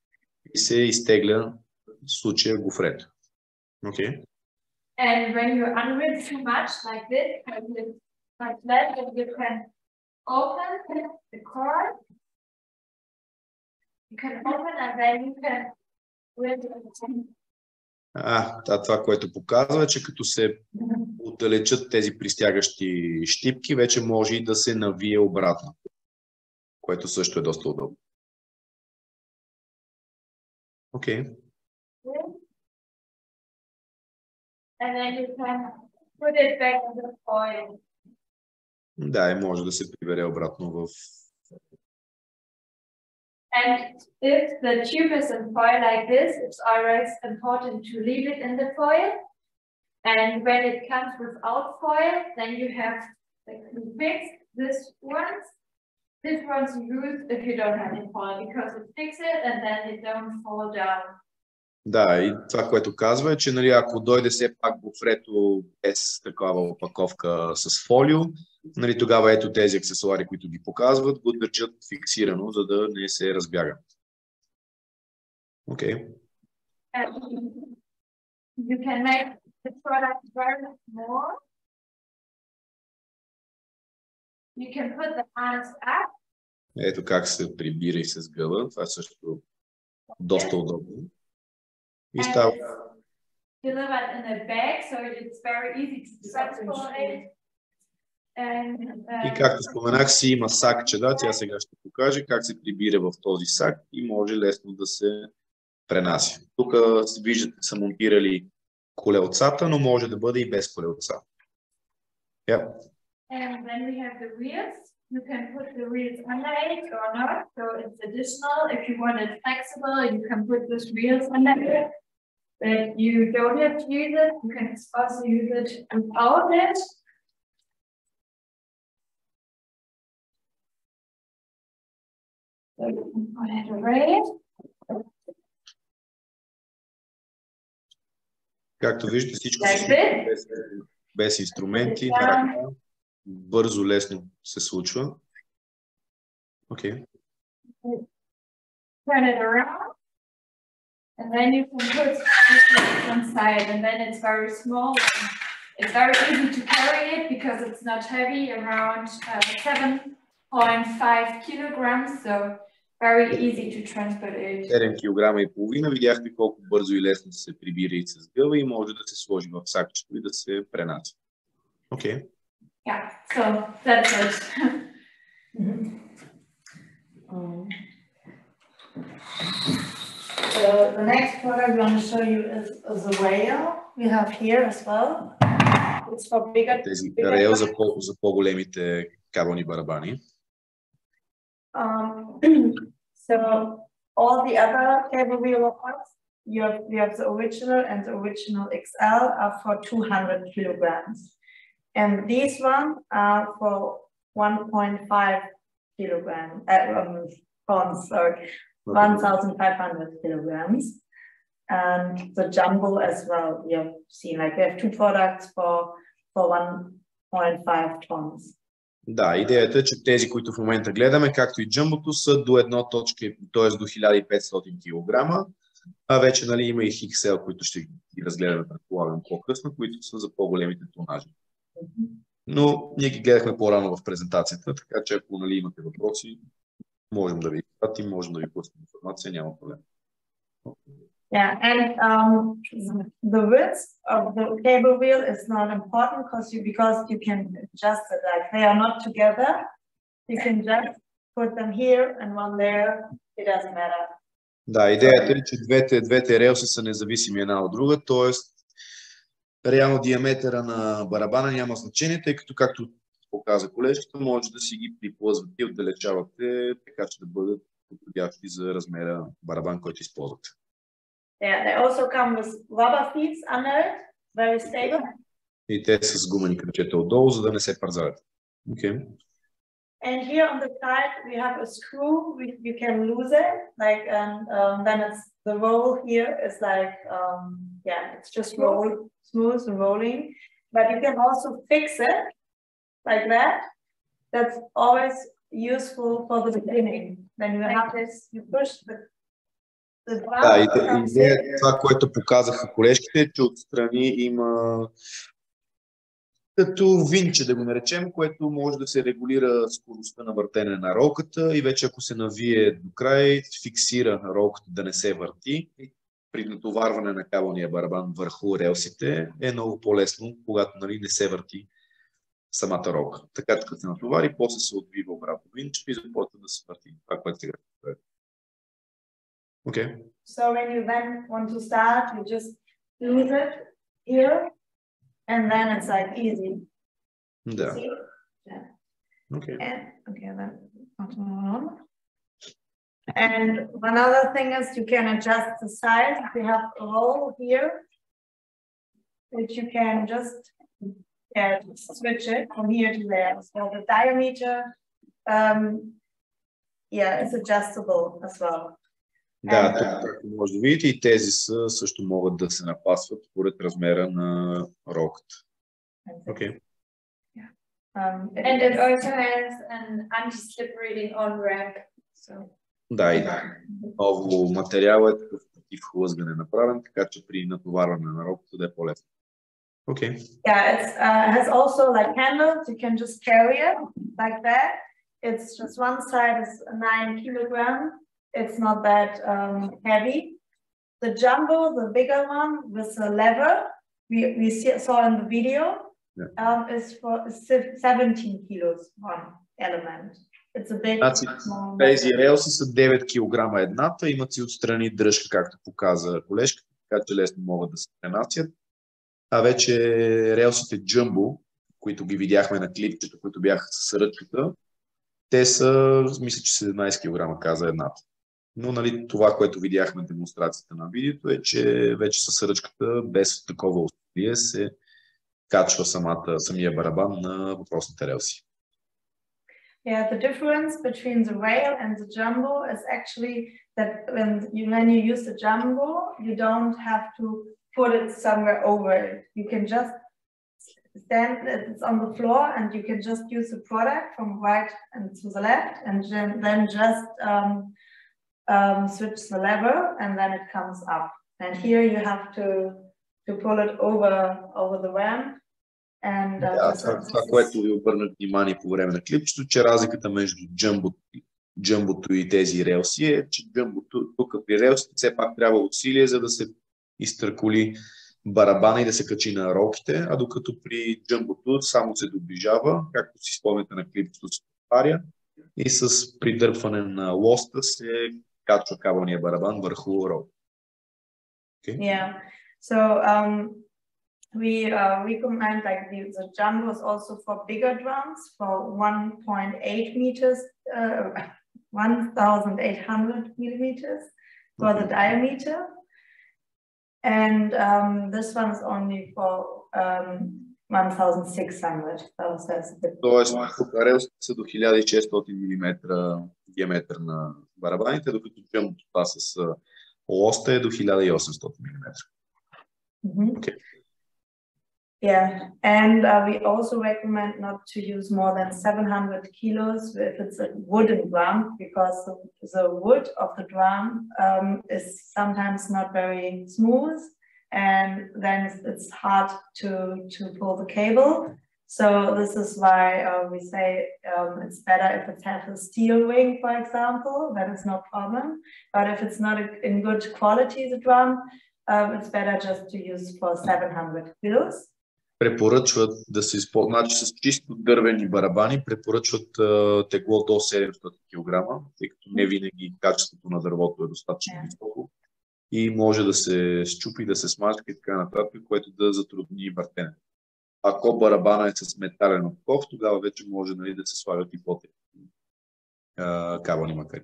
и се изтегля в случая гофрето. Okay. And when you unrip too much like this, like that, you can open the cord. You can open and then you can rip it. Това, което показва, че като се отдалечат тези пристягащи щипки, вече може и да се навие обратно, което също е доста удобно. Окей. And then you can put it back in the foil. Да, и може да се прибере обратно в... And if the tube is in foil like this, it's always important to leave it in the foil. And when it comes without foil, then you have like to fix this ones. This one's used if you don't have any foil because it fixes it and then it don't fall down. Да, и това, което казва е, че нали, ако дойде все пак гофрето без такава опаковка с фолио, нали, тогава ето тези аксесуари, които ги показват, го държат фиксирано, за да не се разбяга. Окей. You can make the product very small. You can put the hands up. Ето как се прибира и се сгъва. Това е също доста удобно. И става... Delivered in a bag, so it's very easy to transport it. И както споменах си, има сакче, да, тя сега ще покаже как се прибира в този сак и може лесно да се пренася. Тук виждате, са монтирали колелцата, но може да бъде и без колелца. Yeah. And then we have the wheels. You can put the wheels under it or not, so it's additional. If you want it flexible, you can put those wheels under it. But you don't have to use it. You can also use it without it. So you can put it away. Както виждате, всичко се случва без инструменти, на ръка. Бързо, лесно се случва. Okay. Turn it around. And then you can put this one side, and then it's very small. It's very easy to carry it because it's not heavy, around 7.5 kilograms, so very easy to transport it. 7 килограма и половина. Видяхте колко бързо и лесно се прибира и с гъба и може да се сложи в сакчето и да се пренася. Okay. Yeah, so that's it. So the next product I want to show you is the rail we have here as well. It's for bigger. Тези рейл за по-големите кабелни барабани. So all the other cable wheel parts, you have the original and the original XL are for 200 kilograms. And these ones are for 1.5 kilograms, tons, sorry, 1,500 kilograms. And the jumbo as well, you have seen, like we have two products for 1.5 tons. Да, идеята е, че тези, които в момента гледаме, както и джамбото, са до 1 точка, т.е. до 1500 кг, а вече нали, има и XL, които ще ги разгледаме, предполагам, по-късно, които са за по-големите тонажи. Но ние ги гледахме по-рано в презентацията, така че ако нали, имате въпроси, можем да ви пратим, можем да ви пуснем информация, няма проблем. Yeah, and the width of the cable wheel is not important because you can adjust it. Like they are not together, you can just put them here and one there. It doesn't matter. Да, идеята е, че двете релси са независими една от друга, т.е. реално диаметъра на барабана няма значение, тъй като, както показа колежката, може да си ги приплъзвате и отдалечавате, така че да бъдат подходящи за размера барабан, който използвате. Yeah, they also come with rubber feet under it, very stable. И те с гумени кръчета отдолу, за да не се парзават. Okay. And here on the side we have a screw. You can lose it, like, and then it's the roll here is like, yeah, it's just smooth and rolling. But you can also fix it like that. That's always useful for the beginning. Then you have this, you push the. Да, и това, което показаха колежките, е, че отстрани има като винче, да го наречем, което може да се регулира скоростта на въртене на ролката и вече ако се навие до край, фиксира ролката да не се върти. И при натоварване на кабелния барабан върху релсите е много по-лесно, когато нали, не се върти самата ролка. Така че като се натовари, после се отбива обратно винче и започва да се върти. Това, което сега е. Okay. So when you then want to start, you just lose it here, and then it's like easy. Да. See? Yeah. Okay. And okay, then. And one other thing is you can adjust the size. We have a roll here, which you can just switch it from here to there. So the diameter, is adjustable as well. Да, както може да видите, и тези също могат да се напасват според размера на ролката. Okay. And it also has an anti-slip rating on ramp. So. Да, и ново материал е против хлъзгане направен, така че при натоварване на ролката да е по-лесно. Okay. Yeah, it has also like handles. You can just carry it like that. It's just one side is 9 kilograms. It's not that heavy. The jumbo, the bigger one with the lever, we saw in the video, Is for 17 kilos one element. It's a big, Значи, small тези metal. релси са 9 кг едната, имат си отстрани дръжка, както показа колежка, така че лесно могат да се пренасят. А вече релсите Jumbo, които ги видяхме на клипчето, които бяха с ръчката, те са, мисля, че 17 кг каза едната. Но нали, това, което видяхме демонстрацията на видеото е, че вече с ръчката, без такова усилие, се качва самия барабан на въпросните релси. Yeah, the difference between the rail and the Jumbo is actually that when you use the Jumbo, you don't have to put it somewhere over it. You can just stand, it's on the floor, and you can just use the product from right and to the left, and then just switch the lever, and then it comes up. And here you have to pull it over the ramp. Това, което ви обърнах внимание по време на клипчето, че разликата между джъмбото и тези релси е, че джъмбото тук при релсите все пак трябва усилие, за да се изтърколи барабана и да се качи на ролките, а докато при джъмбото само се доближава, както си спомняте на клипчето се отваря и с придърпване на лоста се качва кабелния барабан върху ролките. Okay? Yeah, so we recommend like the Jumbo is also for bigger drums for 1.8 meters, 1,800 millimeters for the diameter. And this one is only for 1,600. Тоест, релсите са до 1600 мм диаметър на барабаните, докато джъмбото това с лоста е до 1800 мм. Okay. Yeah, and we also recommend not to use more than 700 kilos if it's a wooden drum, because the wood of the drum is sometimes not very smooth, and then it's hard to pull the cable. So this is why we say it's better if it has a steel ring, for example, then it's no problem. But if it's not in good quality, the drum, it's better just to use for 700 kilos. Препоръчват да се използват, значи с чисто дървени барабани, препоръчват тегло до 700 кг, тъй като не винаги качеството на дървото е достатъчно високо и може да се счупи, да се смачка и така нататък, което да затрудни въртенето. Ако барабана е с метален отков, тогава вече може нали, да се слагат и по-тежки кабелни макари.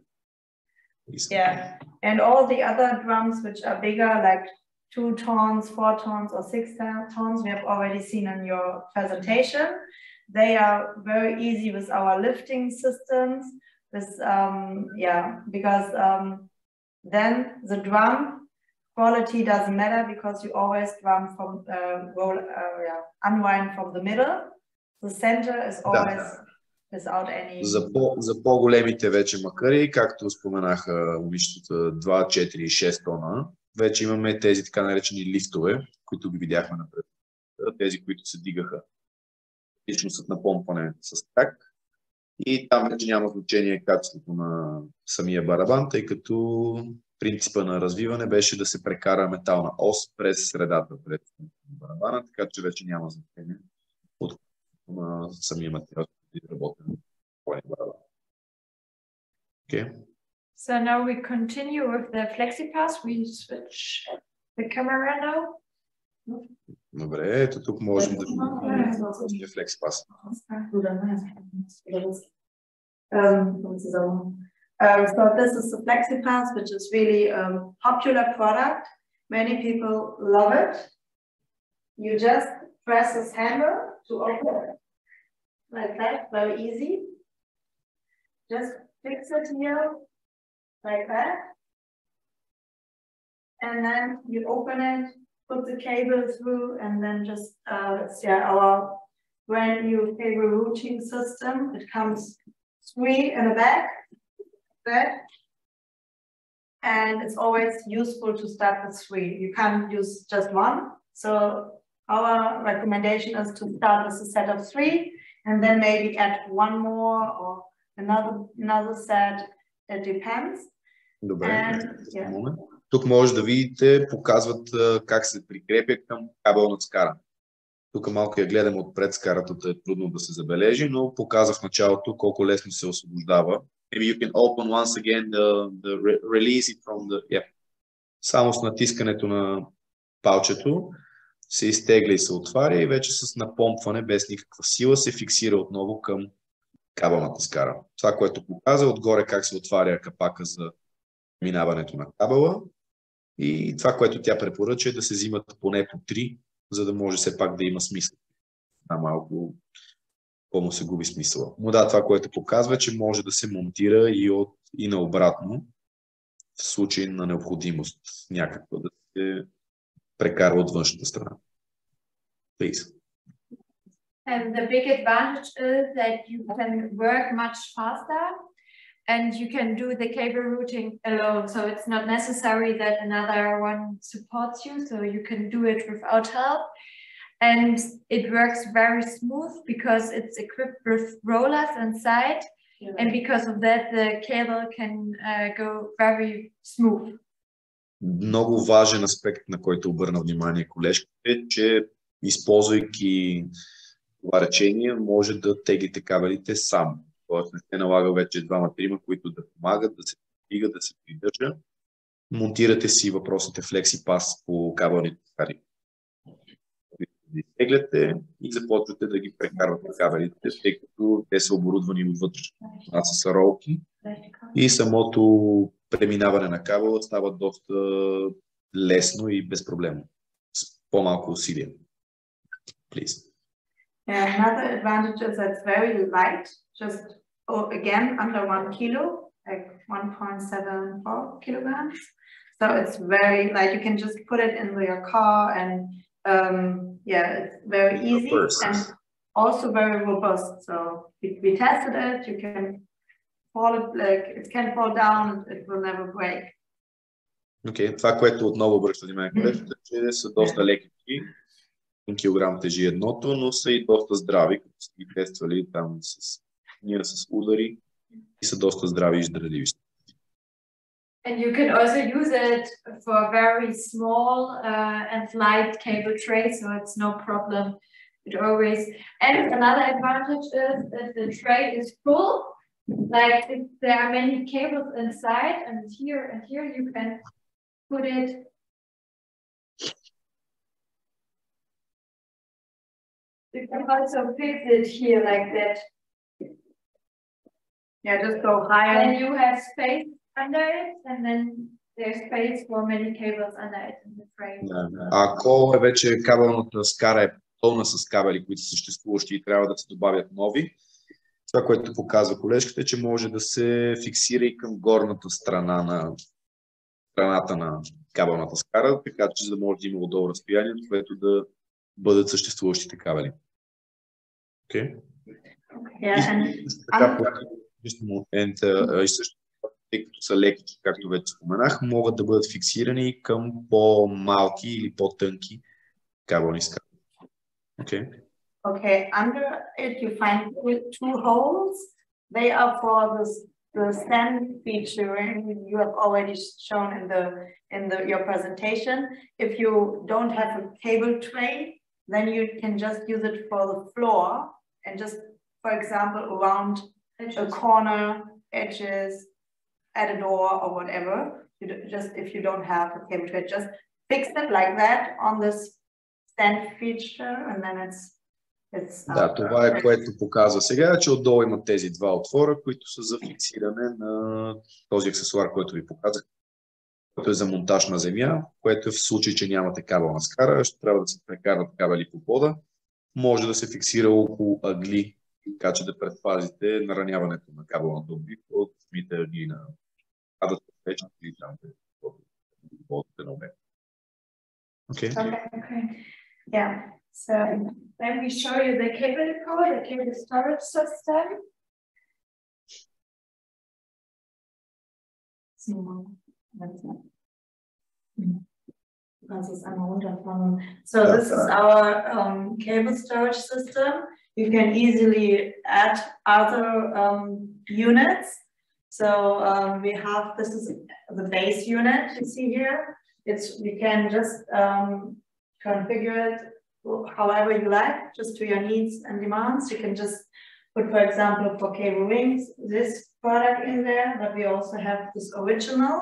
Yeah, and all the other drums which are bigger, like 2 tons, 4 tons, or 6 tons, we have already seen in your presentation. They are very easy with our lifting systems. Because then the drum quality doesn't matter, because you always drum from unwind from the middle. The center is always without any. За по-големите вече макари, както споменаха момичетата 2, 4 и 6 тона, вече имаме тези така наречени лифтове, които ги видяхме напред. Тези, които се дигаха лично с напомпане с крак. И там вече няма значение качеството на самия барабан, тъй като принципа на развиване беше да се прекара метална ос през средата пред барабана, така че вече няма значение от на самия материал, който е работен на барабан. Okay. So now we continue with the FlexiPass. We switch the camera now. Добре, ето тук можем да видим FlexiPass. So this is the FlexiPass, which is really a popular product. Many people love it. You just press this handle to open it, like that, very easy. Just fix it here, like that. And then you open it, put the cable through, and then just, it's our brand new cable routing system. It comes 3 in the back, and it's always useful to start with 3. You can't use just one. So our recommendation is to start with a set of 3, and then maybe add one more or another set. It depends. Добре, тук може да видите, показват как се прикрепя към кабелна скара. Тук малко я гледам отпред с каратата, е трудно да се забележи, но показва в началото колко лесно се освобождава. Maybe you can open once again the release it from the... Yeah. Само с натискането на палчето се изтегля и се отваря и вече с напомпване без никаква сила се фиксира отново към кабелната скара. Това, което показва отгоре как се отваря капака за минаването на кабела и това, което тя препоръча е да се взимат поне по 3, за да може все пак да има смисъл. Малко по-му се губи смисъла. Но да, това, което показва е, че може да се монтира и наобратно в случай на необходимост някаква да се прекарва от външната страна. Please. And the big advantage is that you can work much faster and you can do the cable routing alone. So it's not necessary that another one supports you, so you can do it without help. And it works very smooth because it's equipped with rollers inside. And because of that, the cable can go very smooth. Много важен аспект, на който обърна внимание колежката, е, че използвайки това речение, може да теглите кабелите сам. Тоест не се налага вече 2-3, които да помагат, да се стига, да се придържа. Монтирате си въпросите FlexiPass по кабелните скари. Тегляте и започвате да ги прекарвате кабелите, тъй като те са оборудвани отвътре. Това са ролки и самото преминаване на кабела става доста лесно и безпроблемно. С по-малко усилия. Please. Yeah, another advantage is that it's very light, just again under 1 kilo, like 1.74 kilograms. So it's very light. You can just put it into your car and yeah, it's very easy and also very robust. So we tested it. You can fall it, like it can fall down. It will never break. Okay. Това, което отново обръща внимание колежката, че са доста леки. 1 килограм тежи едното, но са и доста здрави, като са ги тествали там с удари и са доста здрави и здравливи. And you can also use it for a very small and light cable tray, so it's no problem. It always. And another advantage is that the tray is full. Like if there are many cables inside, and here you can put it. You can also fix it here like that. Yeah, just go higher. And you have space under it, and then there's space for many cables under it in the frame. Ако вече кабелната скара е пълна с кабели, които са съществуващи и трябва да се добавят нови, това, което показва колежката, е, че може да се фиксира и към горната страната на кабелната скара, така че за да може да има удобно разстояние, в което да бъдат съществуващите кабели. Okay. И също, тъй като са леки, както вече споменах, могат да бъдат фиксирани към по-малки или по-тънки кабелни скари. Okay. Okay, under it you find two holes. They are for the stand feature you have already shown in your presentation. If you don't have a cable tray, then you can just use it for the floor and just, for example, around a corner, edges, at a door or whatever. Just if you don't have a cable tray, just fix it like that on this stand feature, and then it's. Да, това е което показва сега, че отдолу има тези два отвора, които са за фиксиране на този аксесуар, който ви показах, който е за монтаж на земя, което е в случай, че нямате кабелна скара, ще трябва да се прекарват кабели по пода, може да се фиксира около ъгли, така че да предпазите нараняването на кабелната обвивка от самите ъгли на кабелната печа или там, водите на обект. Okay. Yeah. So then we show you the cable core, the cable storage system. So this is our cable storage system. You can easily add other units. So we have, this is the base unit you see here. You can just configure it however you like, just to your needs and demands. You can just put, for example, for cable wings, this product in there, but we also have this original.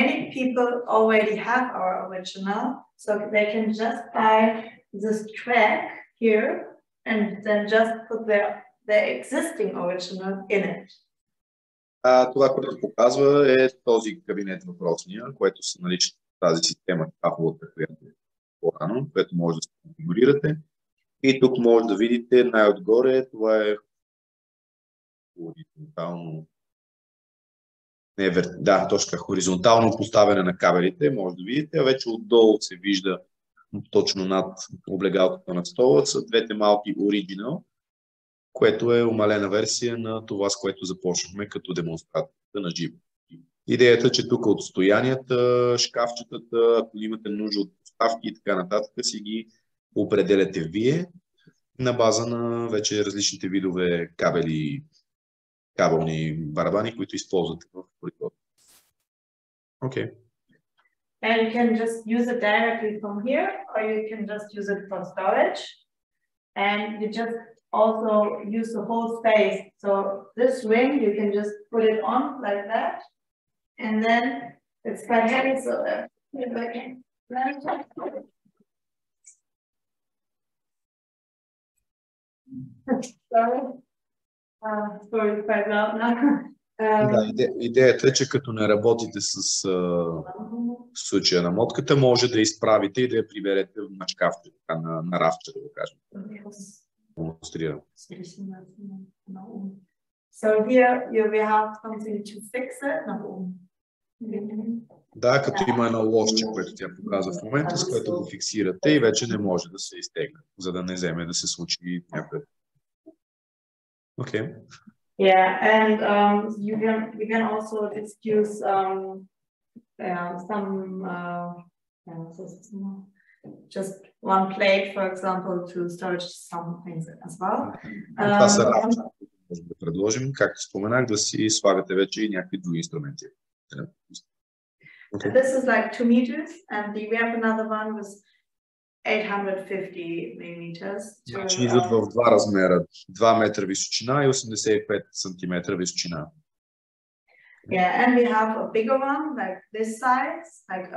Many people already have our original, so they can just buy this track here and then just put their existing original in it. Това, което показва е този кабинет въпросния, което се нарича тази система кафовата, която е по-рано, което може да се конфигурирате. И тук може да видите най-отгоре, това е хоризонтално, точка хоризонтално поставяне на кабелите, може да видите, а вече отдолу се вижда точно над облегалката на стола са двете малки Original, което е умалена версия на това, с което започнахме като демонстрацията на живо. Идеята е, че тук отстоянията, шкафчетата, ако имате нужда от поставки и така нататък, си ги определяте вие на база на вече различните видове кабелни барабани, които използвате в производството. Okay. And you can just use it directly from here, or you can just use it for storage. And you just also use the whole space. So this ring, you can just put it on like that. And then it's quite heavy, so sorry, quite loud now. Идеята е, че като не работите с случая на мотката, може да изправите и да я приберете на шкафче, на рафче, да го кажем. Демонстрирам. So here you will have something to fix it. Да, като има едно лошче, което тя показва в момента, с което го фиксирате и вече не може да се изтегне, за да не вземе да се случи някъде. Okay. Yeah, and you can also just use just one plate, for example, to storage some things as well. Това са рафчета, може да предложим, както споменах, да си слагате вече и някакви други инструменти. Okay. This is like 2 meters, and we have another one with 850 millimeters. Значи идват в два размера, 2 метра височина и 85 сантиметра височина. Yeah, and we have a bigger one, like this size, like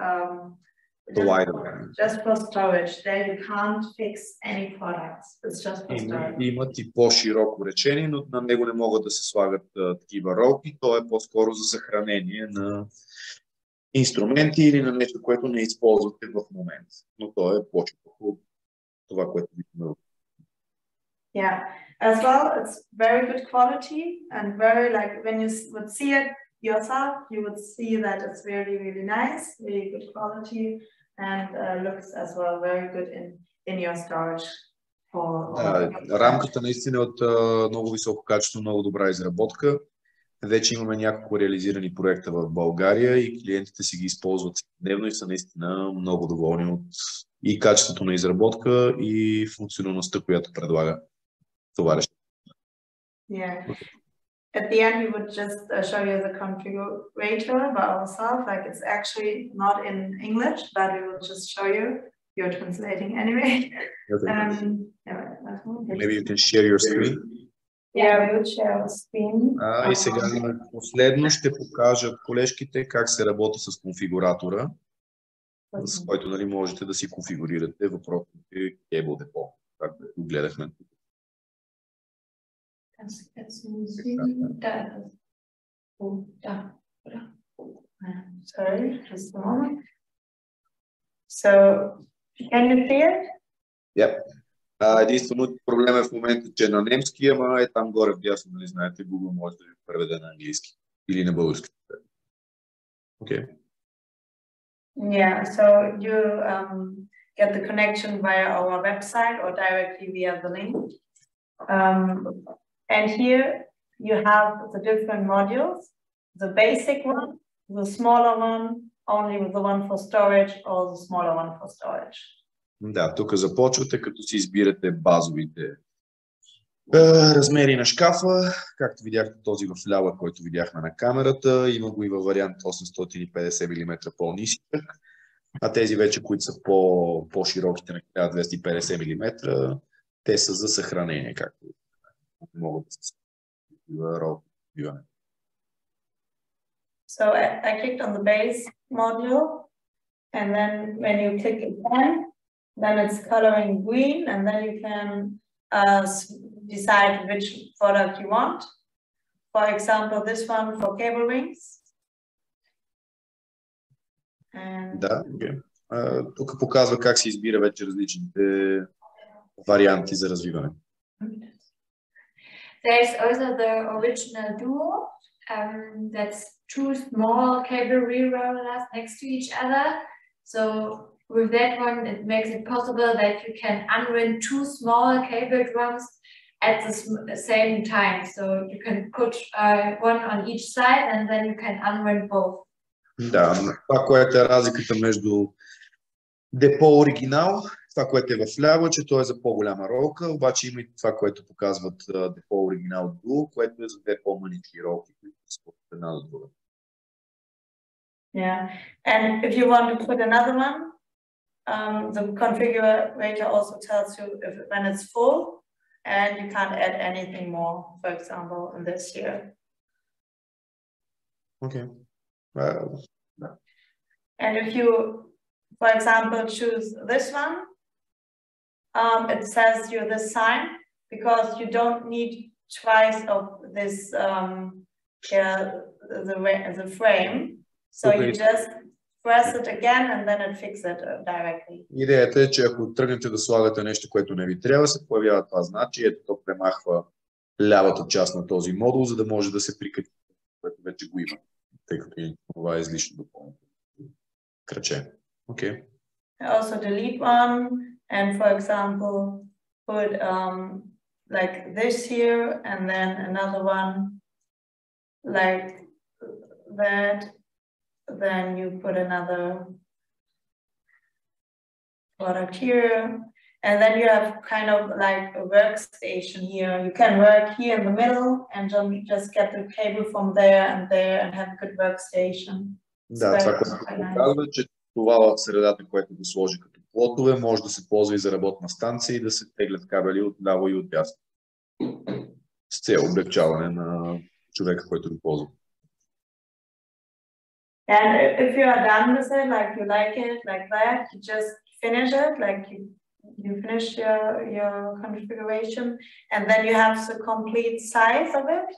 just for storage. There you can't fix any products. It's just for storage. Имат и по-широко речение, но на него не могат да се слагат такива ролки. То е по-скоро за съхранение на инструменти или на нещо, което не използвате в момента. Но то е по-често от това, което виждаме. Yeah, as well, it's very good quality and very like when you would see it yourself, you would see that it's really, really nice, really good quality and looks as well very good in your storage. Рамката наистина е от много високо качество, много добра изработка. Вече имаме няколко реализирани проекта в България и клиентите си ги използват дневно и са наистина много доволни от и качеството на изработка и функционалността, която предлага това решение. Yeah. At the end, we would just show you the configurator by ourselves. Like it's actually not in English, but we will just show you. You're translating anyway. Maybe you can share your screen. Yeah, we will share our screen. И сега последно ще покажа колежките как се работи с конфигуратора, с който можете да си конфигурирате въпросните кейбъл депо, както гледахме. Sorry, just a moment. So, can you see it? Yep. Единствено проблем е в момента, че на немски, ама е там горе вдясно, нали знаете, Google може да ви преведе на английски или на български. Okay. Yeah, so you get the connection via our website or directly via the link. And here you have the different modules, the basic one, the smaller one, only the one for storage or the smaller one for storage. Да, тук започвате, като си избирате базовите размери на шкафа, както видяхте този в лява, който видяхме на камерата, има го и във вариант 850 мм по-нисък. А тези вече, които са по-широките на 1250 мм, те са за съхранение, както могат да се разбиване. So I clicked on the base module, and then when you click again, then it's coloring green, and then you can decide which product you want. For example, this one for cable rings. And... Да, okay. Тук показва как се избира вече различните варианти за развиване. There's also the original duo. That's two small cable re-rollers next to each other. So with that one, it makes it possible that you can unwind two small cable drums at the same time. So you can put one on each side and then you can unwind both. Да, това, което е разликата между депо оригинал, това, което е в ляво, че то е за по-голяма ролка, обаче има и това, което показват депо оригинал Duo, което е за две по-малки ролки, които са една до друга. Yeah, and if you want to put another one, the configurator also tells you when it's full, and you can't add anything more, for example, in this here. Okay. And if you, for example, choose this one, it says you this sign because you don't need twice of this the frame. So you just press it again and then it fixes it directly. Идеята е, че ако тръгнете да слагате нещо, което не ви трябва, се появява това значи. Ето то премахва лявата част на този модул, за да може да се прикачи, което вече го има, тъй като това е излишно допълнително кръче. Okay. Also delete one and, for example, put like this here and then another one like that. Then you put another product here, and then you have kind of like a workstation here. You can work here in the middle and just get the cable from there and have a good workstation. Да, това, което показва, че това в средата, което го сложи като плотове, може да се ползва и за работна станция и да се теглят кабели от ляво и от дясно. С цел облегчаване на човека, който го ползва. And if you are done with it, like you like it like that, you just finish it, like you finish your configuration, and then you have the complete size of it.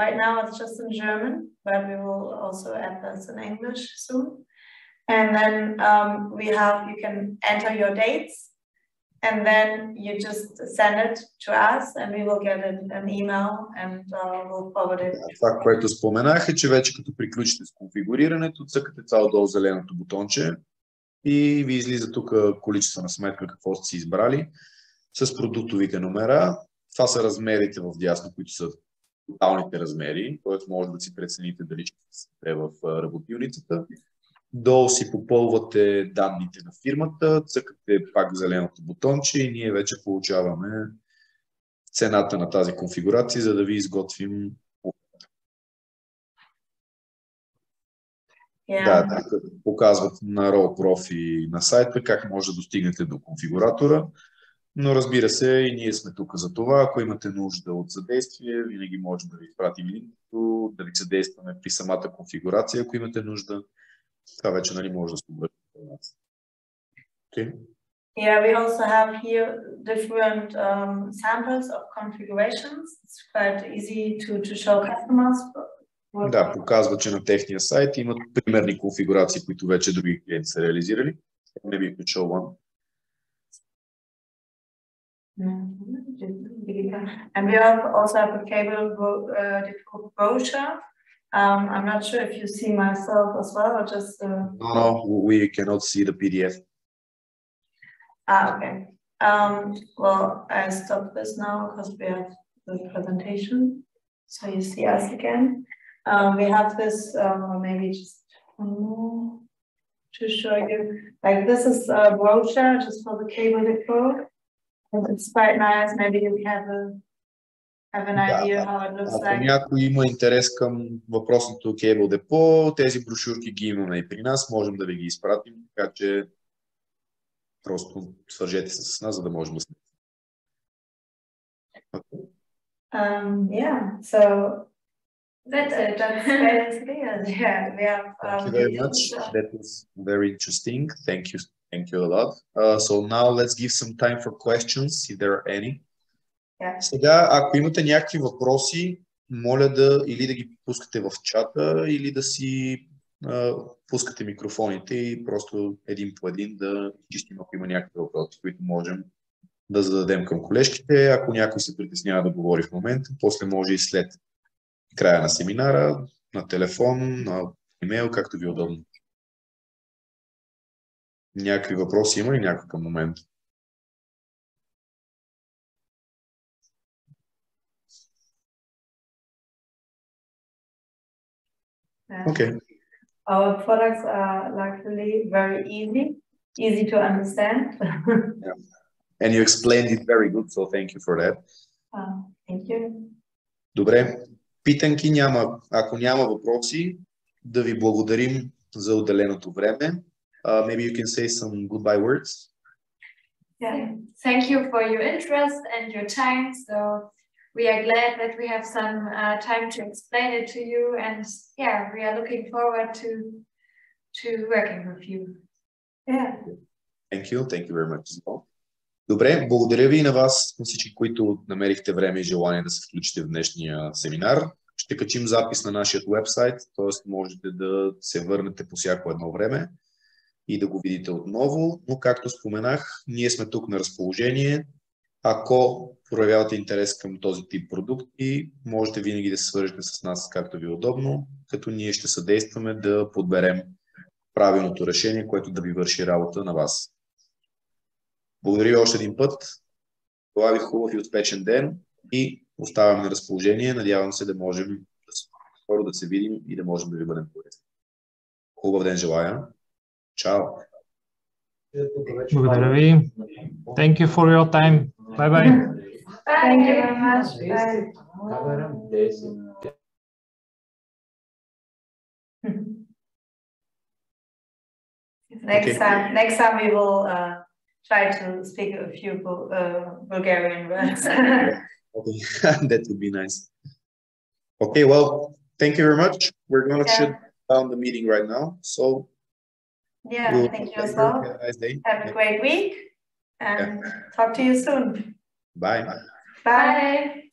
Right now it's just in German, but we will also add this in English soon. And then you can enter your dates, and then you just send it to us, and we will get an email and we'll forward it. Това, което споменах, е, че вече като приключите с конфигурирането, цъкате това отдолу зеленото бутонче и ви излиза тук количествена сметка, какво сте си избрали с продуктовите номера. Това са размерите в дясно, които са тоталните размери, т.е. може да си прецените дали ще сте в работилницата. Долу си попълвате данните на фирмата, цъкате пак зеленото бутонче и ние вече получаваме цената на тази конфигурация, за да ви изготвим. Да, показват на RollProf и на сайта как може да достигнете до конфигуратора. Но разбира се, и ние сме тук за това. Ако имате нужда от съдействие, винаги можем да ви изпратим линкото, да ви съдействаме при самата конфигурация, ако имате нужда. Това вече може да се обръща информация. Okay. Yeah, we also have here different samples of configurations. It's quite easy to show customers. Да, показва, че на техния сайт имат примерни конфигурации, които вече други клиенти са реализирали. Maybe you could show one. And we also have a cable brochure. I'm not sure if you see myself as well, or just. No, we cannot see the PDF. Okay. Well, I stop this now because we have the presentation, so you see us again. We have this, maybe just one more to show you. Like this is a brochure just for the cable depot. And it's quite nice. Maybe you have a have an Да, idea how it looks ако like. някой има интерес към въпросното Cable Depot, тези брошурки ги имаме и при нас, можем да ви ги изпратим, така че просто свържете се с нас, за да можем да сме. Yeah, so that's it. That's basically it. Yeah, we have. Thank you very much. That was very interesting. Thank you. Thank you a lot. So now let's give some time for questions, if there are any. Yeah. Сега, ако имате някакви въпроси, моля да или да ги пускате в чата, или да си пускате микрофоните и просто един по един да изчистим, ако има някакви въпроси, които можем да зададем към колежките. Ако някой се притеснява да говори в момента, после може и след края на семинара, на телефон, на имейл, както ви е удобно. Някакви въпроси има ли някой към момента? Okay. Our products are luckily very easy to understand. Yeah. And you explained it very good, so thank you for that. Thank you. Добре. Питанки няма. Ако няма въпроси, да ви благодарим за отделеното време. Maybe you can say some goodbye words. Yeah. Thank you for your interest and your time. So we are glad that we have some time to explain it to you, and yeah, we are looking forward to working with you. Yeah. Thank you very much as well. Добре, благодаря ви и на вас, на всички, които намерихте време и желание да се включите в днешния семинар. Ще качим запис на нашия уебсайт, т.е. можете да се върнете по всяко едно време и да го видите отново, но както споменах, ние сме тук на разположение. Ако проявявате интерес към този тип продукти, можете винаги да се свържете с нас както ви е удобно, като ние ще съдействаме да подберем правилното решение, което да ви върши работа на вас. Благодаря ви още един път. Това ви хубав и успешен ден и оставаме на разположение. Надявам се да можем скоро да се видим и да можем да ви бъдем полезни. Хубав ден желая. Чао! Благодаря ви. Thank you for your time. Bye bye. Thank you very much. Bye. Next time we will try to speak a few Bulgarian words. Okay. That would be nice. Okay, well, thank you very much. We're going to shut down the meeting right now. So yeah, thank you as well. Have a nice day. Have a great week and talk to you soon. Bye. Bye.